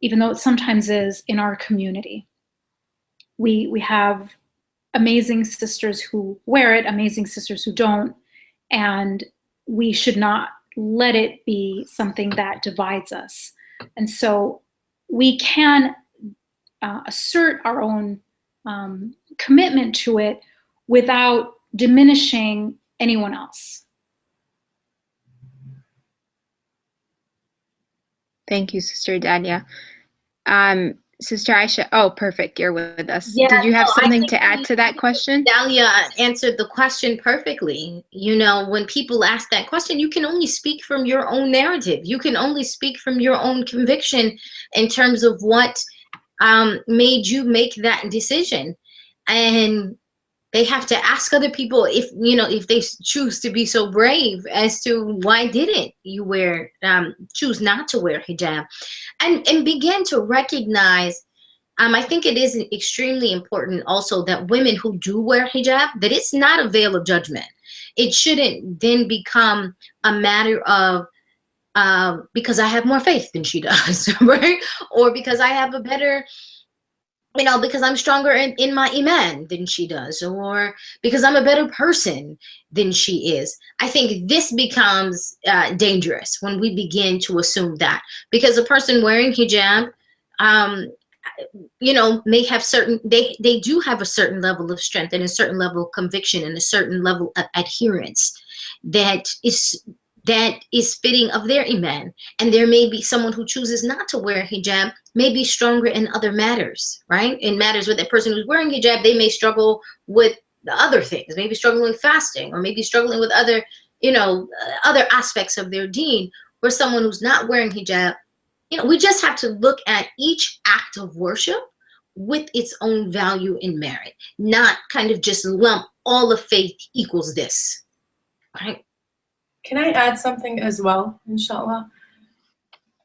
S5: even though it sometimes is in our community. We have amazing sisters who wear it, amazing sisters who don't, and we should not let it be something that divides us. And so we can assert our own commitment to it without diminishing anyone else.
S1: Thank you, Sister Dalia. Sister Aisha, oh, perfect, you're with us.
S4: Yeah,
S1: Did you have something to add to that question?
S4: Dalia answered the question perfectly. You know, when people ask that question, you can only speak from your own narrative. You can only speak from your own conviction in terms of what made you make that decision. And they have to ask other people if they choose to be so brave as to why didn't you choose not to wear hijab, and begin to recognize. I think it is extremely important also that women who do wear hijab, that it's not a veil of judgment. It shouldn't then become a matter of because I have more faith than she does, right? Or because I have a better, because I'm stronger in my iman than she does, or because I'm a better person than she is. I think this becomes dangerous when we begin to assume that, because a person wearing hijab, may have they do have a certain level of strength and a certain level of conviction and a certain level of adherence that is fitting of their iman. And there may be someone who chooses not to wear hijab, may be stronger in other matters, right? In matters with that person who's wearing hijab, they may struggle with the other things, maybe struggling with fasting, or maybe struggling with other, other aspects of their deen, where someone who's not wearing hijab, we just have to look at each act of worship with its own value and merit, not kind of just lump all of faith equals this, right?
S3: Can I add something as well, inshallah?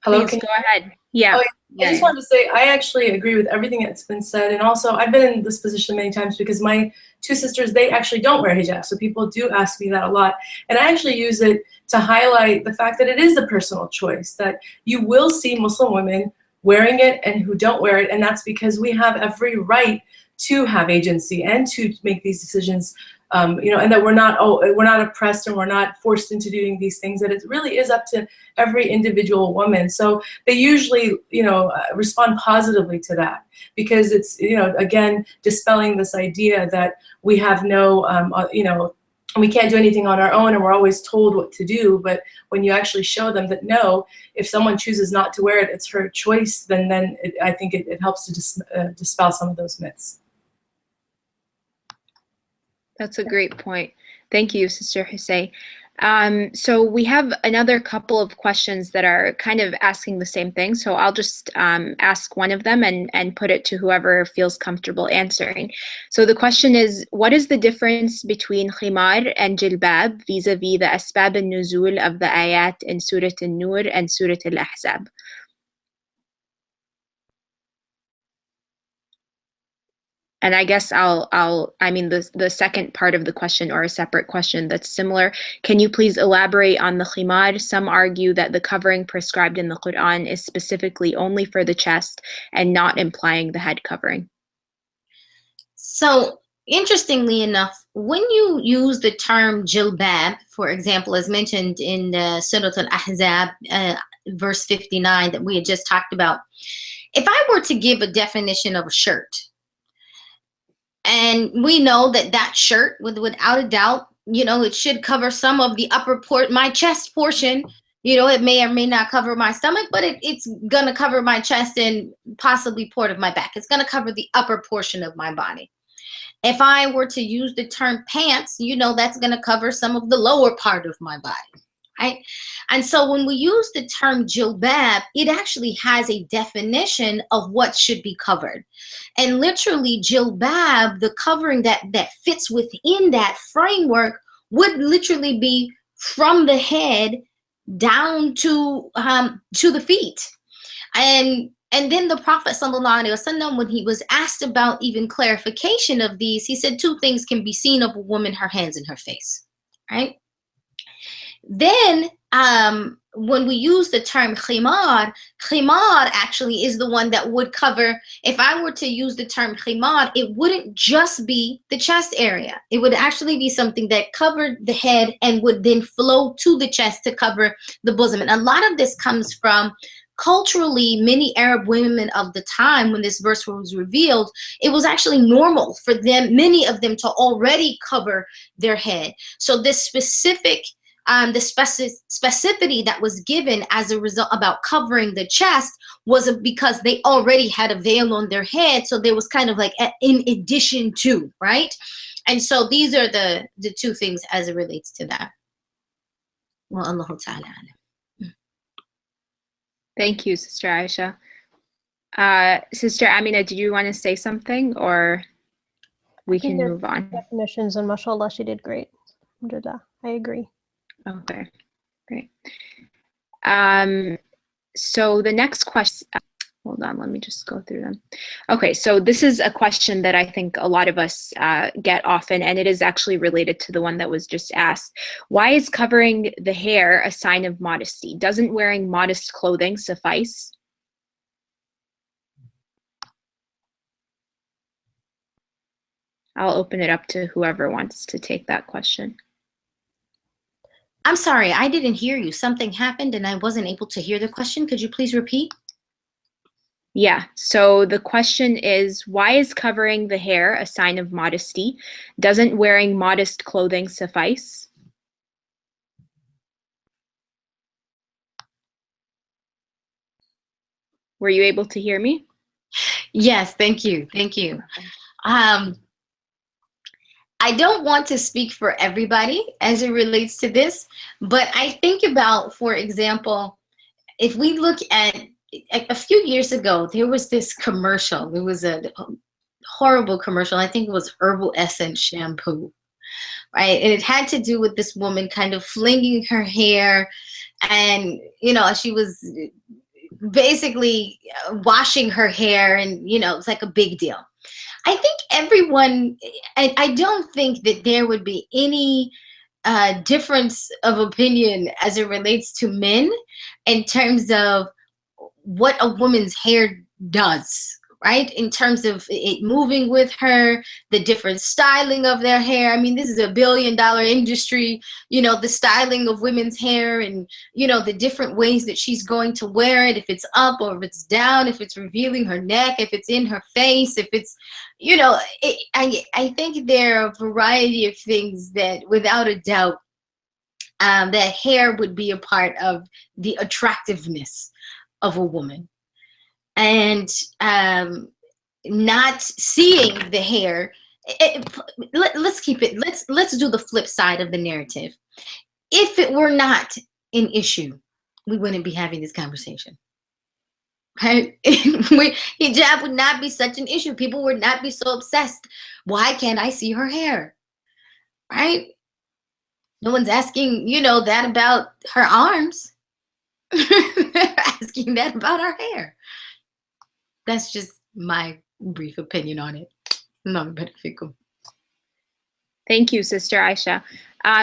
S3: Hello,
S1: Please go ahead. Yeah.
S3: Oh, yeah. I just wanted to say, I actually agree with everything that's been said. And also, I've been in this position many times because my two sisters, they actually don't wear hijab. So people do ask me that a lot. And I actually use it to highlight the fact that it is a personal choice, that you will see Muslim women wearing it and who don't wear it. And that's because we have every right to have agency and to make these decisions, and that we're not oppressed and we're not forced into doing these things, that it really is up to every individual woman. So they usually, respond positively to that, because it's, again, dispelling this idea that we have no, we can't do anything on our own and we're always told what to do. But when you actually show them that, no, if someone chooses not to wear it, it's her choice, then I think it helps to dispel some of those myths.
S1: That's a great point. Thank you, Sister Hosai. So we have another couple of questions that are kind of asking the same thing. So I'll just ask one of them and put it to whoever feels comfortable answering. So the question is, what is the difference between khimar and jilbab vis-a-vis the asbab al-nuzul of the ayat in Surah Nour and Surah Al-Ahzab? And I guess the second part of the question, or a separate question that's similar, can you please elaborate on the khimar? Some argue that the covering prescribed in the Quran is specifically only for the chest and not implying the head covering.
S4: So, interestingly enough, when you use the term jilbab, for example, as mentioned in Surah Al-Ahzab, verse 59 that we had just talked about, if I were to give a definition of a shirt, And we know that that shirt, without a doubt, you know, it should cover some of the upper my chest portion. You know, it may or may not cover my stomach, but it's going to cover my chest and possibly part of my back. It's going to cover the upper portion of my body. If I were to use the term pants, you know, that's going to cover some of the lower part of my body, right? And so when we use the term jilbab, it actually has a definition of what should be covered. And literally jilbab, the covering that fits within that framework, would literally be from the head down to the feet. And then the Prophet ﷺ, when he was asked about even clarification of these, he said 2 things can be seen of a woman: her hands and her face, right? Then when we use the term khimar, khimar actually is the one that would cover, if I were to use the term khimar, it wouldn't just be the chest area. It would actually be something that covered the head and would then flow to the chest to cover the bosom. And a lot of this comes from culturally, many Arab women of the time when this verse was revealed, it was actually normal for them, many of them, to already cover their head. So this specific the specificity that was given as a result about covering the chest was because they already had a veil on their head, so there was kind of like in addition to, right? And so these are the 2 things as it relates to that. Well, Allahu Ta'ala.
S1: Thank you, Sister Aisha. Sister Amina, did you want to say something, or we can move on?
S2: Definitions, and mashallah, she did great. Alhamdulillah, I agree.
S1: Okay, great. So the next question, hold on, let me just go through them. Okay, so this is a question that I think a lot of us get often, and it is actually related to the one that was just asked. Why is covering the hair a sign of modesty? Doesn't wearing modest clothing suffice? I'll open it up to whoever wants to take that question.
S4: I'm sorry, I didn't hear you. Something happened and I wasn't able to hear the question. Could you please repeat?
S1: Yeah, so the question is, why is covering the hair a sign of modesty? Doesn't wearing modest clothing suffice? Were you able to hear me?
S4: Yes, thank you. Thank you. I don't want to speak for everybody as it relates to this, but I think about, for example, if we look at a few years ago, there was this commercial. There was a horrible commercial. I think it was Herbal Essence shampoo, right? And it had to do with this woman kind of flinging her hair, and, you know, she was basically washing her hair, and, you know, it's like a big deal. I think everyone, I don't think that there would be any difference of opinion as it relates to men in terms of what a woman's hair does, right? In terms of it moving with her, the different styling of their hair. I mean, this is a billion-dollar industry, you know, the styling of women's hair, and, you know, the different ways that she's going to wear it, if it's up or if it's down, if it's revealing her neck, if it's in her face, if it's, you know, I think there are a variety of things that, without a doubt, that hair would be a part of the attractiveness of a woman. And not seeing the hair, let's keep it, let's do the flip side of the narrative. If it were not an issue, we wouldn't be having this conversation, right? Hijab would not be such an issue. People would not be so obsessed. Why can't I see her hair, right? No one's asking, you know, that about her arms. They're asking that about her hair. That's just my brief opinion on it.
S1: Thank you, Sister Aisha.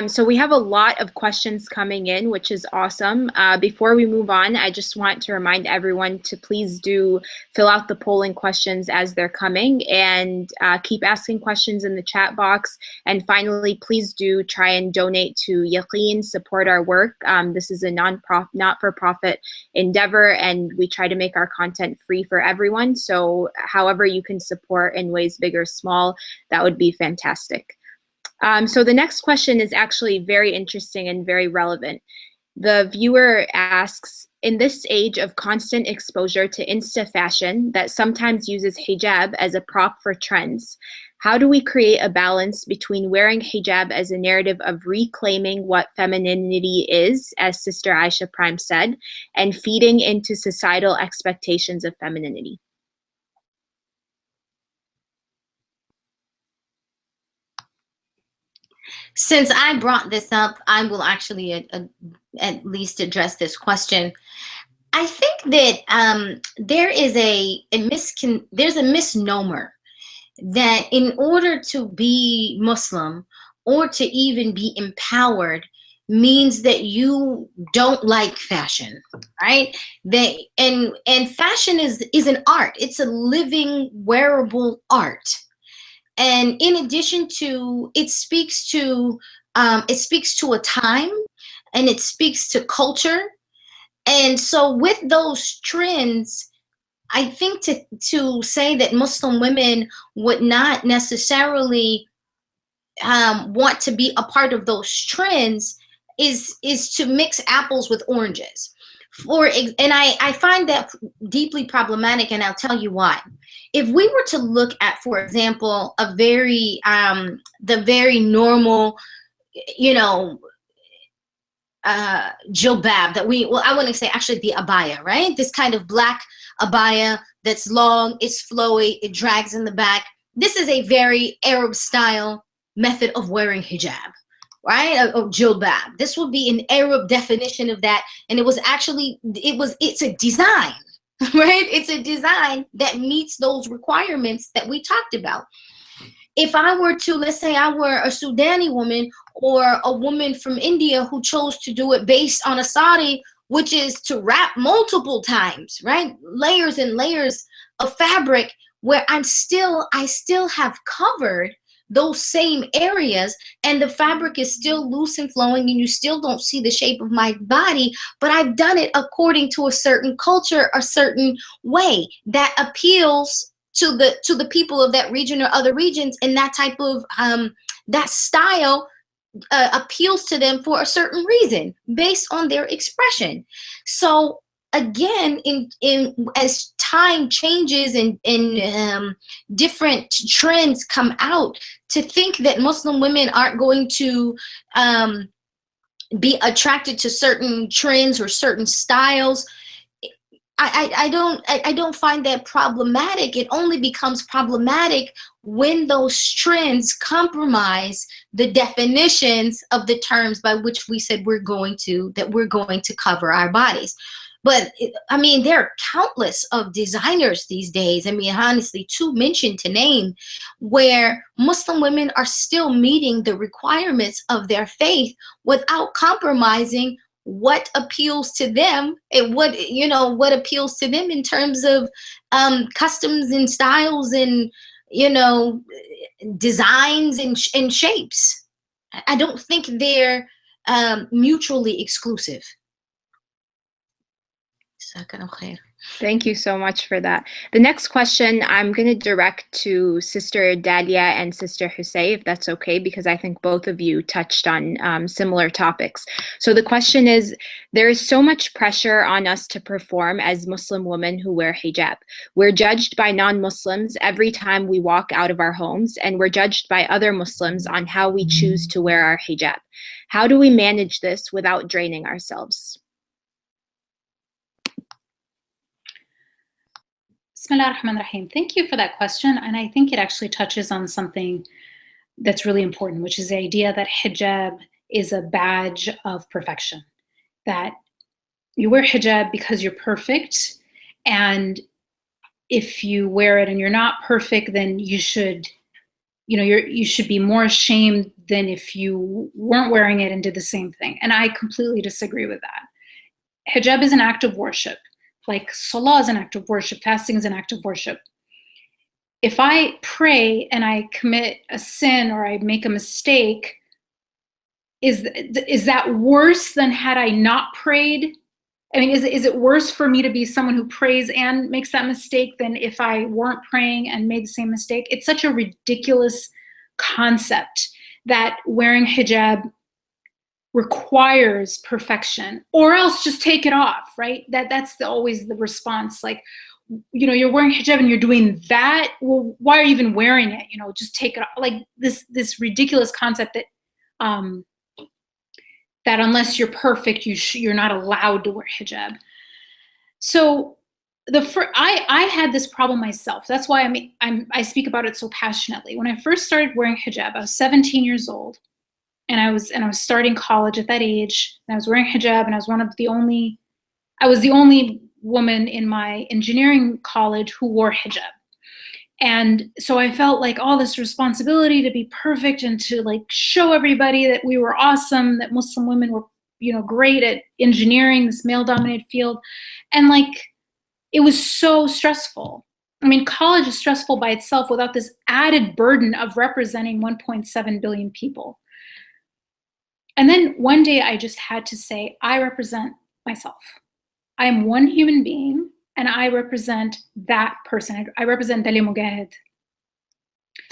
S1: So we have a lot of questions coming in, which is awesome. Before we move on, I just want to remind everyone to please do fill out the polling questions as they're coming, and keep asking questions in the chat box. And finally, please do try and donate to Yaqeen, support our work. This is a not-for-profit endeavor, and we try to make our content free for everyone. So however you can support in ways big or small, that would be fantastic. So the next question is actually very interesting and very relevant. The viewer asks, in this age of constant exposure to Insta fashion that sometimes uses hijab as a prop for trends, how do we create a balance between wearing hijab as a narrative of reclaiming what femininity is, as Sister Aisha Prime said, and feeding into societal expectations of femininity?
S4: Since I brought this up, I will actually at least address this question. I think that there is there's a misnomer that in order to be Muslim or to even be empowered means that you don't like fashion, right? And fashion is an art. It's a living, wearable art. And in addition to, it speaks to a time, and it speaks to culture. And so with those trends, I think to say that Muslim women would not necessarily want to be a part of those trends is to mix apples with oranges. And I find that deeply problematic, and I'll tell you why. If we were to look at, for example, the very normal, jilbab that I want to say actually the abaya, right? This kind of black abaya that's long, it's flowy, it drags in the back. This is a very Arab style method of wearing hijab, right? Or jilbab. This would be an Arab definition of that. And it's a design, right? It's a design that meets those requirements that we talked about. If I were to, let's say I were a Sudani woman or a woman from India who chose to do it based on a sari, which is to wrap multiple times, right? Layers and layers of fabric, where I still have covered those same areas, and the fabric is still loose and flowing, and you still don't see the shape of my body, but I've done it according to a certain culture, a certain way that appeals to the people of that region or other regions, and that type of that style appeals to them for a certain reason based on their expression. So again, as time changes and different trends come out, to think that Muslim women aren't going to be attracted to certain trends or certain styles, I don't find that problematic. It only becomes problematic when those trends compromise the definitions of the terms by which we said we're going to cover our bodies. But I mean, there are countless of designers these days. I mean, honestly, to name, where Muslim women are still meeting the requirements of their faith without compromising what appeals to them and what appeals to them in terms of customs and styles and designs and shapes. I don't think they're mutually exclusive.
S1: Thank you so much for that. The next question I'm going to direct to Sister Dalia and Sister Hosai, if that's okay, because I think both of you touched on similar topics. So the question is, there is so much pressure on us to perform as Muslim women who wear hijab. We're judged by non-Muslims every time we walk out of our homes, and we're judged by other Muslims on how we choose to wear our hijab. How do we manage this without draining ourselves?
S5: Bismillah ar-Rahman ar-Rahim. Thank you for that question. And I think it actually touches on something that's really important, which is the idea that hijab is a badge of perfection. That you wear hijab because you're perfect. And if you wear it and you're not perfect, then you should be more ashamed than if you weren't wearing it and did the same thing. And I completely disagree with that. Hijab is an act of worship. Like salah is an act of worship, fasting is an act of worship. If I pray and I commit a sin or I make a mistake, is that worse than had I not prayed? I mean, is it worse for me to be someone who prays and makes that mistake than if I weren't praying and made the same mistake? It's such a ridiculous concept that wearing hijab requires perfection, or else just take it off, right? That's always the response. Like, you know, you're wearing hijab and you're doing that. Well, why are you even wearing it? You know, just take it off. Like this ridiculous concept that that unless you're perfect, you're not allowed to wear hijab. So I had this problem myself. That's why I speak about it so passionately. When I first started wearing hijab, I was 17 years old, and I was starting college at that age, and I was wearing hijab, and I was the only woman in my engineering college who wore hijab. And so I felt like all this responsibility to be perfect and to like show everybody that we were awesome, that Muslim women were, you know, great at engineering, this male-dominated field. And like, it was so stressful. I mean, college is stressful by itself without this added burden of representing 1.7 billion people. And then one day I just had to say, I represent myself. I am one human being, and I represent that person. I represent Dalia Mogahed.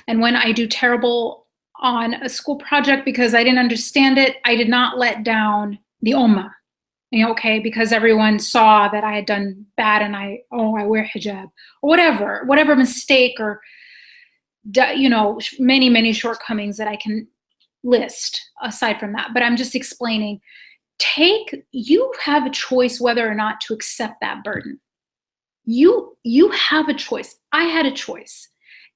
S5: And when I do terrible on a school project because I didn't understand it, I did not let down the ummah. You know, okay, because everyone saw that I had done bad and I wear hijab, or whatever mistake or, you know, many shortcomings that I can list aside from that. But I'm just explaining, you have a choice whether or not to accept that burden. You have a choice. I had a choice.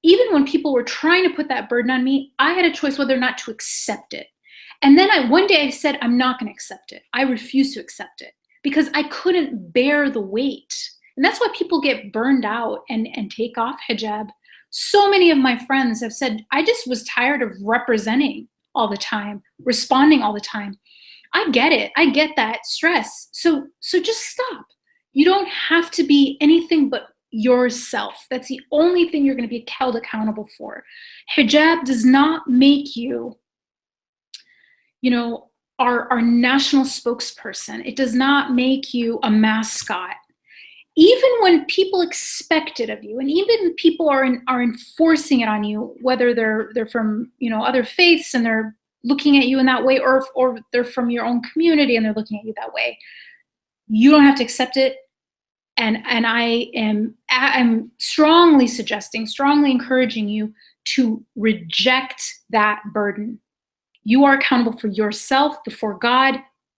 S5: Even when people were trying to put that burden on me, I had a choice whether or not to accept it. And then one day I said, I'm not going to accept it. I refuse to accept it because I couldn't bear the weight. And that's why people get burned out and take off hijab. So many of my friends have said, I just was tired of representing all the time, responding all the time. I get it. I get that stress. So just stop. You don't have to be anything but yourself. That's the only thing you're going to be held accountable for. Hijab does not make you, you know, our national spokesperson. It does not make you a mascot. Even when people expect it of you, and even people are enforcing it on you, whether they're from, you know, other faiths and they're looking at you in that way, or they're from your own community and they're looking at you that way, you don't have to accept it. And I'm strongly suggesting, strongly encouraging you to reject that burden. You are accountable for yourself before God,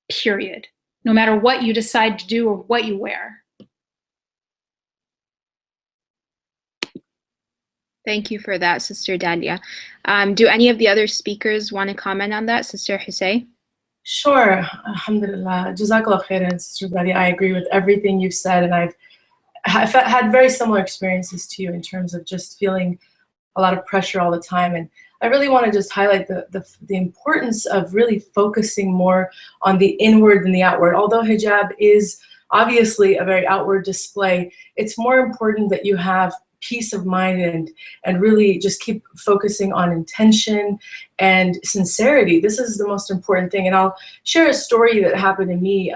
S5: period. No matter what you decide to do or what you wear.
S1: Thank you for that, Sister Dalia. Do any of the other speakers want to comment on that, Sister Hosai?
S3: Sure. Alhamdulillah. Jazakallah khairan, Sister Dalia. I agree with everything you've said, and I've had very similar experiences to you in terms of just feeling a lot of pressure all the time. And I really want to just highlight the importance of really focusing more on the inward than the outward. Although hijab is obviously a very outward display, it's more important that you have peace of mind and really just keep focusing on intention and sincerity. This is the most important thing. And I'll share a story that happened to me.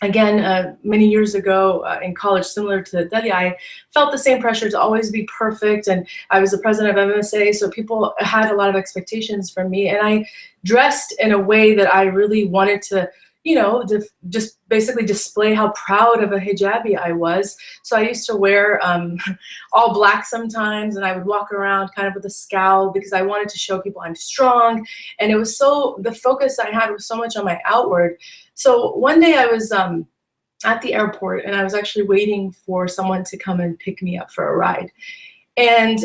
S3: Again, many years ago in college, similar to Dalia, I felt the same pressure to always be perfect. And I was the president of MSA, so people had a lot of expectations from me. And I dressed in a way that I really wanted to, you know, just basically display how proud of a hijabi I was. So I used to wear all black sometimes, and I would walk around kind of with a scowl because I wanted to show people I'm strong. And it was the focus I had was so much on my outward. So one day I was at the airport, and I was actually waiting for someone to come and pick me up for a ride. And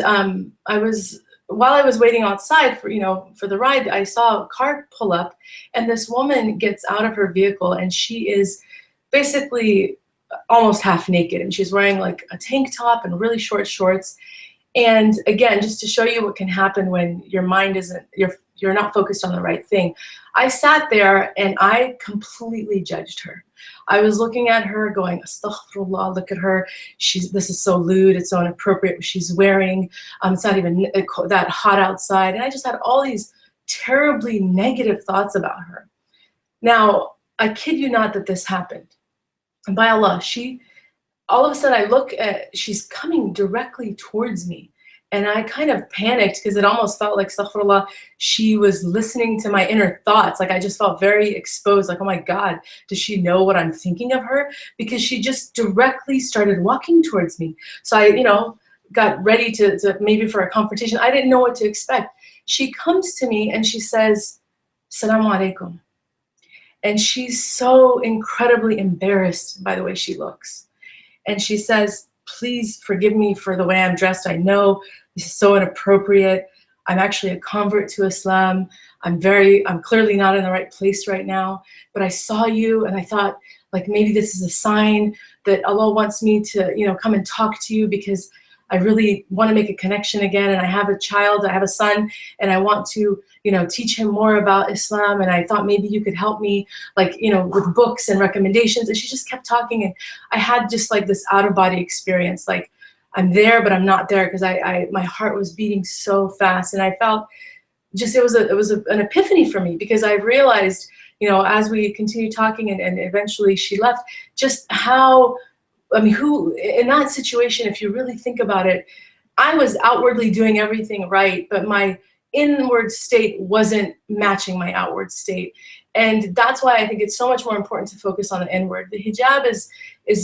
S3: while I was waiting outside for the ride, I saw a car pull up, and this woman gets out of her vehicle, and she is basically almost half naked, and she's wearing like a tank top and really short shorts. And again, just to show you what can happen when your mind isn't, you're not focused on the right thing. I sat there and I completely judged her. I was looking at her going, astaghfirullah, look at her. This is so lewd. It's so inappropriate what she's wearing. It's not even that hot outside. And I just had all these terribly negative thoughts about her. Now, I kid you not that this happened. And by Allah, all of a sudden I look at, she's coming directly towards me. And I kind of panicked because it almost felt like, astaghfirullah, she was listening to my inner thoughts. Like I just felt very exposed, like, oh my God, does she know what I'm thinking of her? Because she just directly started walking towards me. So I, got ready to maybe for a confrontation. I didn't know what to expect. She comes to me and she says, Assalamu alaikum. And she's so incredibly embarrassed by the way she looks. And she says, please forgive me for the way I'm dressed. I know this is so inappropriate. I'm actually a convert to Islam. I'm clearly not in the right place right now, but I saw you and I thought like maybe this is a sign that Allah wants me to, come and talk to you because I really want to make a connection again. And I have a child, I have a son, and I want to, teach him more about Islam. And I thought maybe you could help me, like, with books and recommendations. And she just kept talking. And I had just like this out of body experience. Like I'm there, but I'm not there because my heart was beating so fast. And I felt just, it was an epiphany for me because I realized, as we continued talking and eventually she left, just how, who in that situation, if you really think about it, I was outwardly doing everything right, but my inward state wasn't matching my outward state. And that's why I think it's so much more important to focus on the inward. The hijab is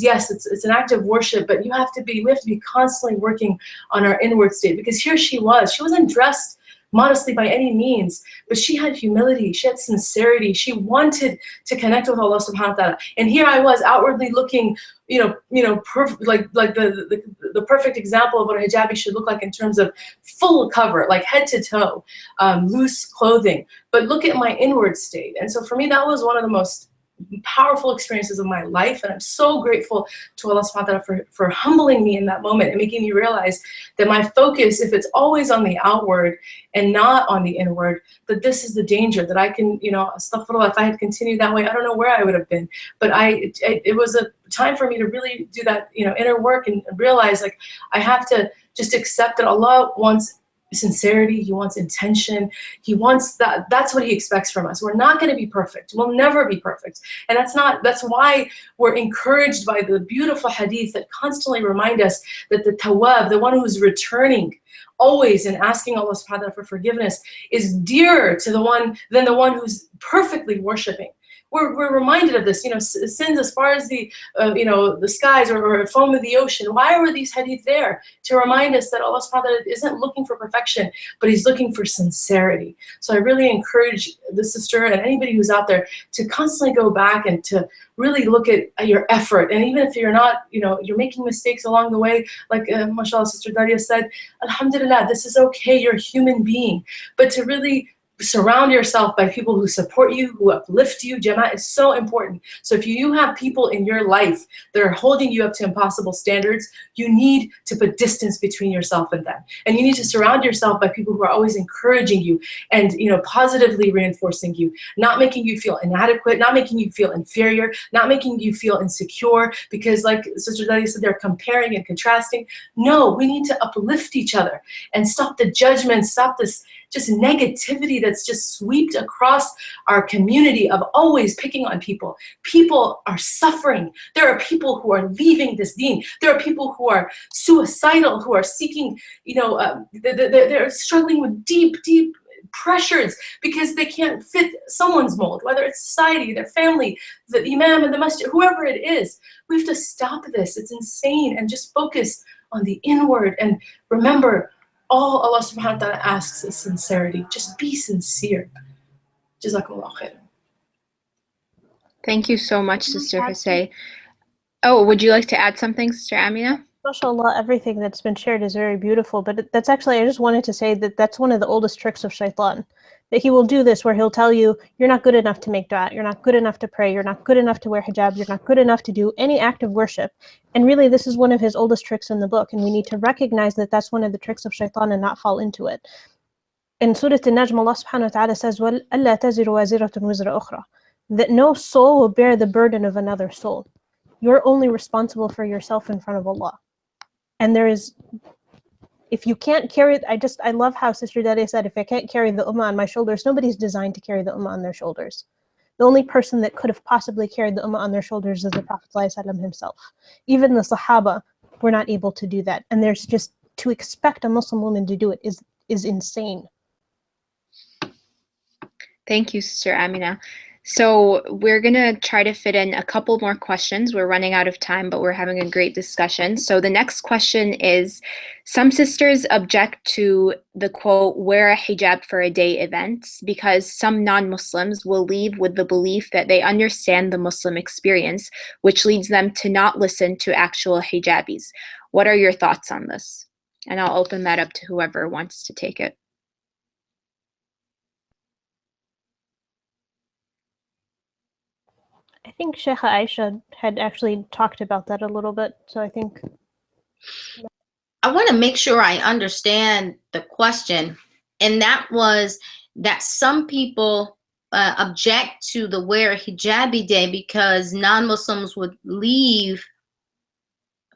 S3: yes, it's an act of worship, but we have to be constantly working on our inward state because here she wasn't dressed modestly by any means, but she had humility, she had sincerity, she wanted to connect with Allah subhanahu wa ta'ala. And here I was outwardly looking, perfect, like the perfect example of what a hijabi should look like in terms of full cover, like head to toe, loose clothing. But look at my inward state. And so for me, that was one of the most powerful experiences of my life, and I'm so grateful to Allah subhanahu wa ta'ala for humbling me in that moment and making me realize that my focus, if it's always on the outward and not on the inward, that this is the danger, that I can, astaghfirullah, if I had continued that way, I don't know where I would have been. But it was a time for me to really do that, inner work and realize like I have to just accept that Allah wants sincerity, He wants intention, He wants that's what He expects from us. We're not going to be perfect. We'll never be perfect. And that's why we're encouraged by the beautiful hadith that constantly remind us that the tawwab, the one who's returning always and asking Allah subhanahu wa ta'ala for forgiveness, is dearer to than the one who's perfectly worshiping. We're reminded of this, sins as far as the skies or foam of the ocean. Why were these hadith there? To remind us that Allah subhanahu wa ta'ala isn't looking for perfection, but He's looking for sincerity. So I really encourage the sister and anybody who's out there to constantly go back and to really look at your effort. And even if you're not, you're making mistakes along the way, like mashallah, Sister Dalia said, alhamdulillah, this is okay, you're a human being. But to really surround yourself by people who support you, who uplift you. Jama'at is so important. So if you have people in your life that are holding you up to impossible standards, you need to put distance between yourself and them. And you need to surround yourself by people who are always encouraging you and positively reinforcing you, not making you feel inadequate, not making you feel inferior, not making you feel insecure, because like Sister Dalia said, they're comparing and contrasting. No, we need to uplift each other and stop the judgment, stop this just negativity that's just swept across our community of always picking on people. People are suffering. There are people who are leaving this deen. There are people who are suicidal, who are seeking, they're struggling with deep pressures because they can't fit someone's mold, whether it's society, their family, the imam and the masjid, whoever it is. We have to stop this. It's insane, and just focus on the inward and remember, all Allah subhanahu wa ta'ala asks is sincerity. Just be sincere. Jazakumullah khair.
S1: Thank you so much, Sister Hosai. Oh, would you like to add something, Sister Amina?
S2: MashaAllah, everything that's been shared is very beautiful, but that's actually, I just wanted to say that that's one of the oldest tricks of shaitan. That he will do this where he'll tell you, you're not good enough to make dua, you're not good enough to pray, you're not good enough to wear hijab, you're not good enough to do any act of worship. And really, this is one of his oldest tricks in the book, and we need to recognize that that's one of the tricks of shaitan and not fall into it. in Surah Al-Najm, Allah subhanahu wa ta'ala says, "Well, أَلَّا تَزِرُ وَازِرَةٌ وِزْرَ أُخْرَى," that no soul will bear the burden of another soul. You're only responsible for yourself in front of Allah. And there is, if you can't carry it, I love how Sister Dalia said, if I can't carry the ummah on my shoulders, nobody's designed to carry the ummah on their shoulders. The only person that could have possibly carried the ummah on their shoulders is the Prophet ﷺ himself. Even the Sahaba were not able to do that. And there's just, to expect a Muslim woman to do it is insane.
S1: Thank you, Sister Amina. So we're going to try to fit in a couple more questions. We're running out of time, but we're having a great discussion. So the next question is, some sisters object to the quote, wear a hijab for a day events because some non-Muslims will leave with the belief that they understand the Muslim experience, which leads them to not listen to actual hijabis. What are your thoughts on this? And I'll open that up to whoever wants to take it.
S2: I think Sheikh Aisha had actually talked about that a little bit, so I think.
S4: I want to make sure I understand the question, and that was that some people object to the wear hijabi day because non-Muslims would leave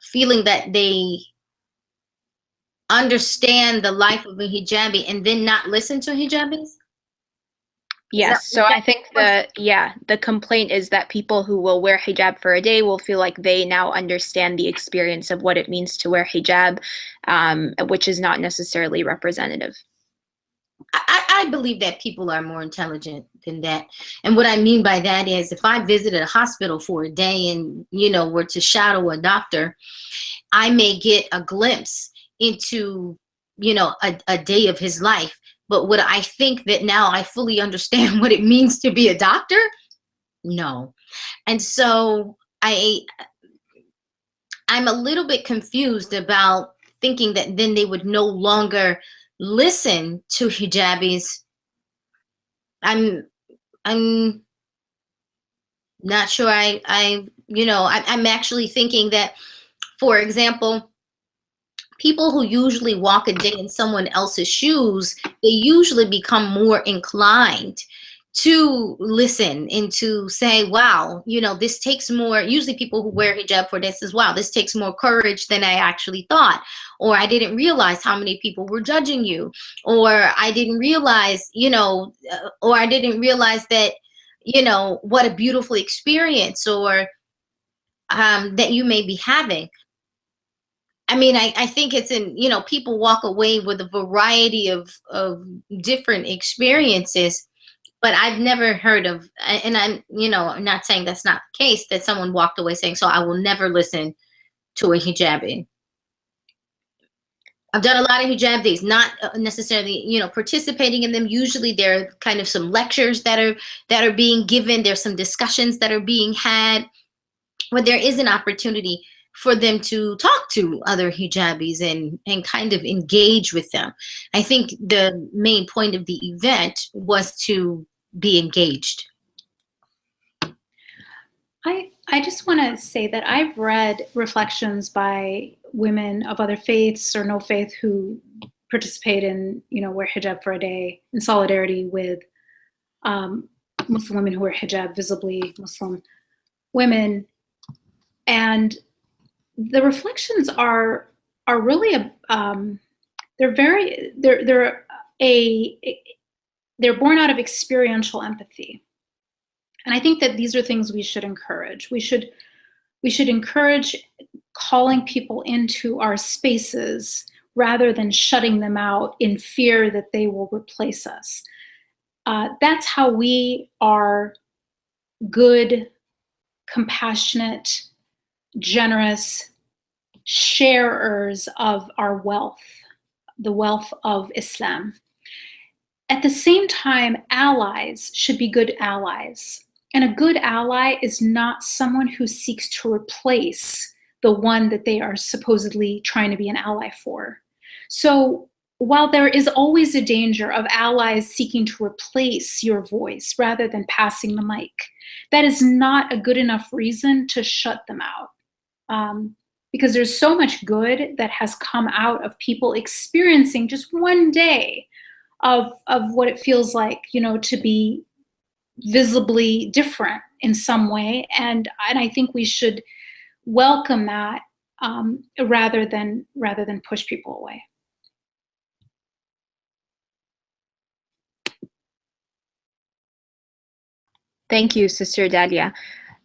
S4: feeling that they understand the life of a hijabi and then not listen to hijabis?
S1: Yes, so I think the complaint is that people who will wear hijab for a day will feel like they now understand the experience of what it means to wear hijab, which is not necessarily representative.
S4: I believe that people are more intelligent than that. And what I mean by that is if I visited a hospital for a day and, you know, were to shadow a doctor, I may get a glimpse into, you know, a day of his life. But would I think that now I fully understand what it means to be a doctor? No. And so I'm a little bit confused about thinking that then they would no longer listen to hijabis. I'm not sure I'm actually thinking that, for example, people who usually walk a day in someone else's shoes, they usually become more inclined to listen and to say, wow, you know, this takes more, usually people who wear hijab for this as, wow, this takes more courage than I actually thought. Or I didn't realize how many people were judging you. Or I didn't realize, you know, or I didn't realize that, you know, what a beautiful experience or that you may be having. I mean, I think it's in, you know, people walk away with a variety of different experiences, but I've never heard of, and I'm, you know, I'm not saying that's not the case, that someone walked away saying, so I will never listen to a hijabi. I've done a lot of hijab days, not necessarily, you know, participating in them. Usually there are kind of some lectures that are being given. There's some discussions that are being had where there is an opportunity for them to talk to other hijabis and kind of engage with them. I think the main point of the event was to be engaged.
S5: I just want to say that I've read reflections by women of other faiths or no faith who participate in, you know, wear hijab for a day in solidarity with Muslim women who wear hijab, visibly Muslim women. And the reflections are really they're born out of experiential empathy, and I think that these are things we should encourage. We should encourage calling people into our spaces rather than shutting them out in fear that they will replace us. That's how we are good, compassionate, generous sharers of our wealth, the wealth of Islam. At the same time, allies should be good allies. And a good ally is not someone who seeks to replace the one that they are supposedly trying to be an ally for. So while there is always a danger of allies seeking to replace your voice rather than passing the mic, that is not a good enough reason to shut them out. Because there's so much good that has come out of people experiencing just one day of what it feels like, you know, to be visibly different in some way. And I think we should welcome that rather than push people away.
S1: Thank you, Sister Dalia.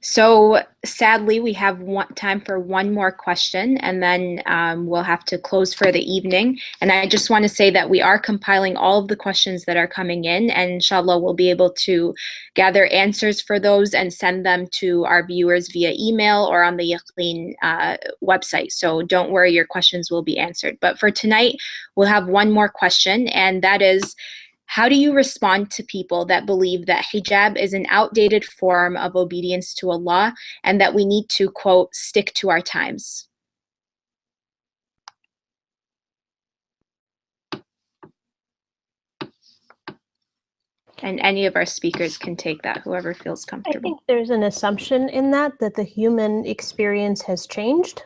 S1: So sadly, we have time for one more question, and then we'll have to close for the evening. And I just want to say that we are compiling all of the questions that are coming in, and inshallah, we'll be able to gather answers for those and send them to our viewers via email or on the Yaqeen website. So don't worry, your questions will be answered. But for tonight, we'll have one more question, and that is, how do you respond to people that believe that hijab is an outdated form of obedience to Allah and that we need to, quote, stick to our times? And any of our speakers can take that, whoever feels comfortable.
S2: I think there's an assumption in that the human experience has changed.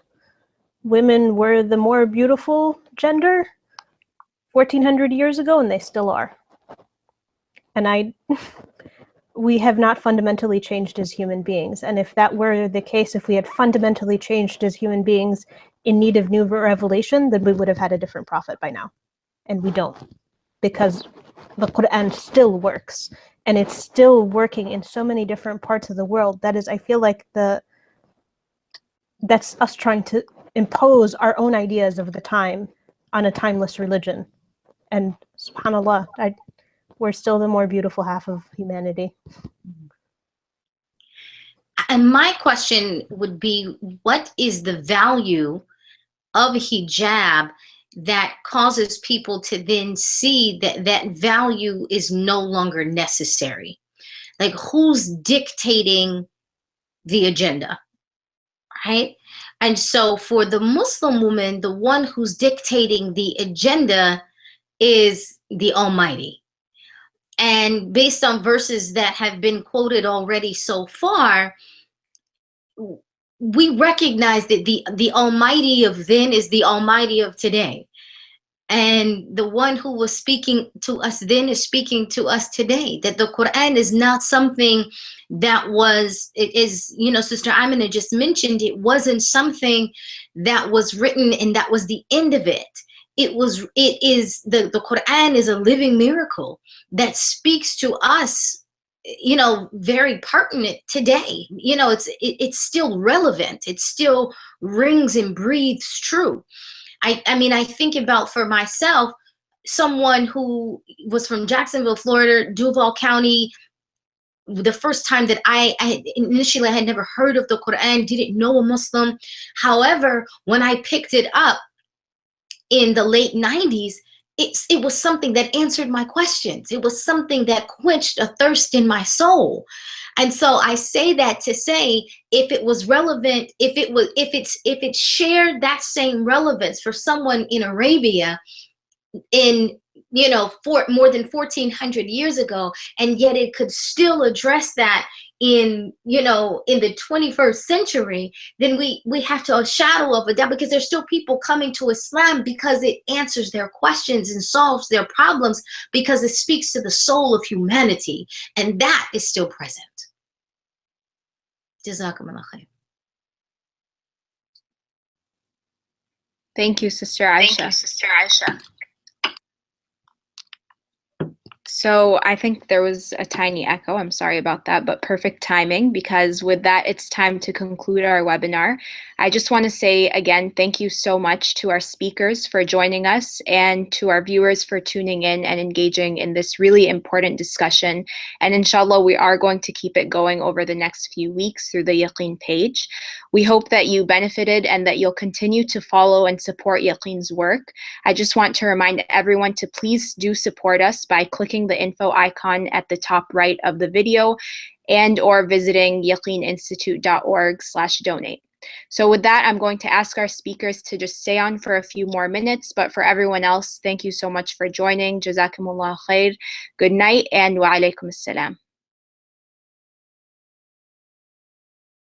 S2: Women were the more beautiful gender 1,400 years ago, and they still are. And we have not fundamentally changed as human beings. And if that were the case, if we had fundamentally changed as human beings in need of new revelation, then we would have had a different prophet by now. And we don't, because the Quran still works. And it's still working in so many different parts of the world. That is, I feel like that's us trying to impose our own ideas of the time on a timeless religion. And subhanAllah, we're still the more beautiful half of humanity.
S4: And my question would be, what is the value of hijab that causes people to then see that that value is no longer necessary? Like, who's dictating the agenda, right? And so for the Muslim woman, the one who's dictating the agenda is the Almighty. And based on verses that have been quoted already so far, we recognize that the Almighty of then is the Almighty of today. And the one who was speaking to us then is speaking to us today. That the Quran is not something that it is, you know, Sister Amina just mentioned, it wasn't something that was written and that was the end of it. The Quran is a living miracle that speaks to us, you know, very pertinent today. You know, it's still relevant. It still rings and breathes true. I mean, I think about, for myself, someone who was from Jacksonville, Florida, Duval County. The first time that I initially had never heard of the Quran, didn't know a Muslim. However, when I picked it up in the late 90s, it was something that answered my questions. It was something that quenched a thirst in my soul. And so I say that to say, if it was relevant, if it shared that same relevance for someone in Arabia in, you know, for more than 1,400 years ago, and yet it could still address that in, you know, in the 21st century, then we have to a shadow of a doubt, because there's still people coming to Islam because it answers their questions and solves their problems, because it speaks to the soul of humanity, and that is still present. Jazakumullah khair.
S1: Thank you, Sister Aisha. So I think there was a tiny echo. I'm sorry about that, but perfect timing, because with that, it's time to conclude our webinar. I just want to say again, thank you so much to our speakers for joining us, and to our viewers for tuning in and engaging in this really important discussion. And inshallah, we are going to keep it going over the next few weeks through the Yaqeen page. We hope that you benefited and that you'll continue to follow and support Yaqeen's work. I just want to remind everyone to please do support us by clicking the info icon at the top right of the video, and or visiting yaqeeninstitute.org/donate. So with that, I'm going to ask our speakers to just stay on for a few more minutes, but for everyone else, thank you so much for joining. Jazakumullah khair. Good night, and wa alaikum assalam.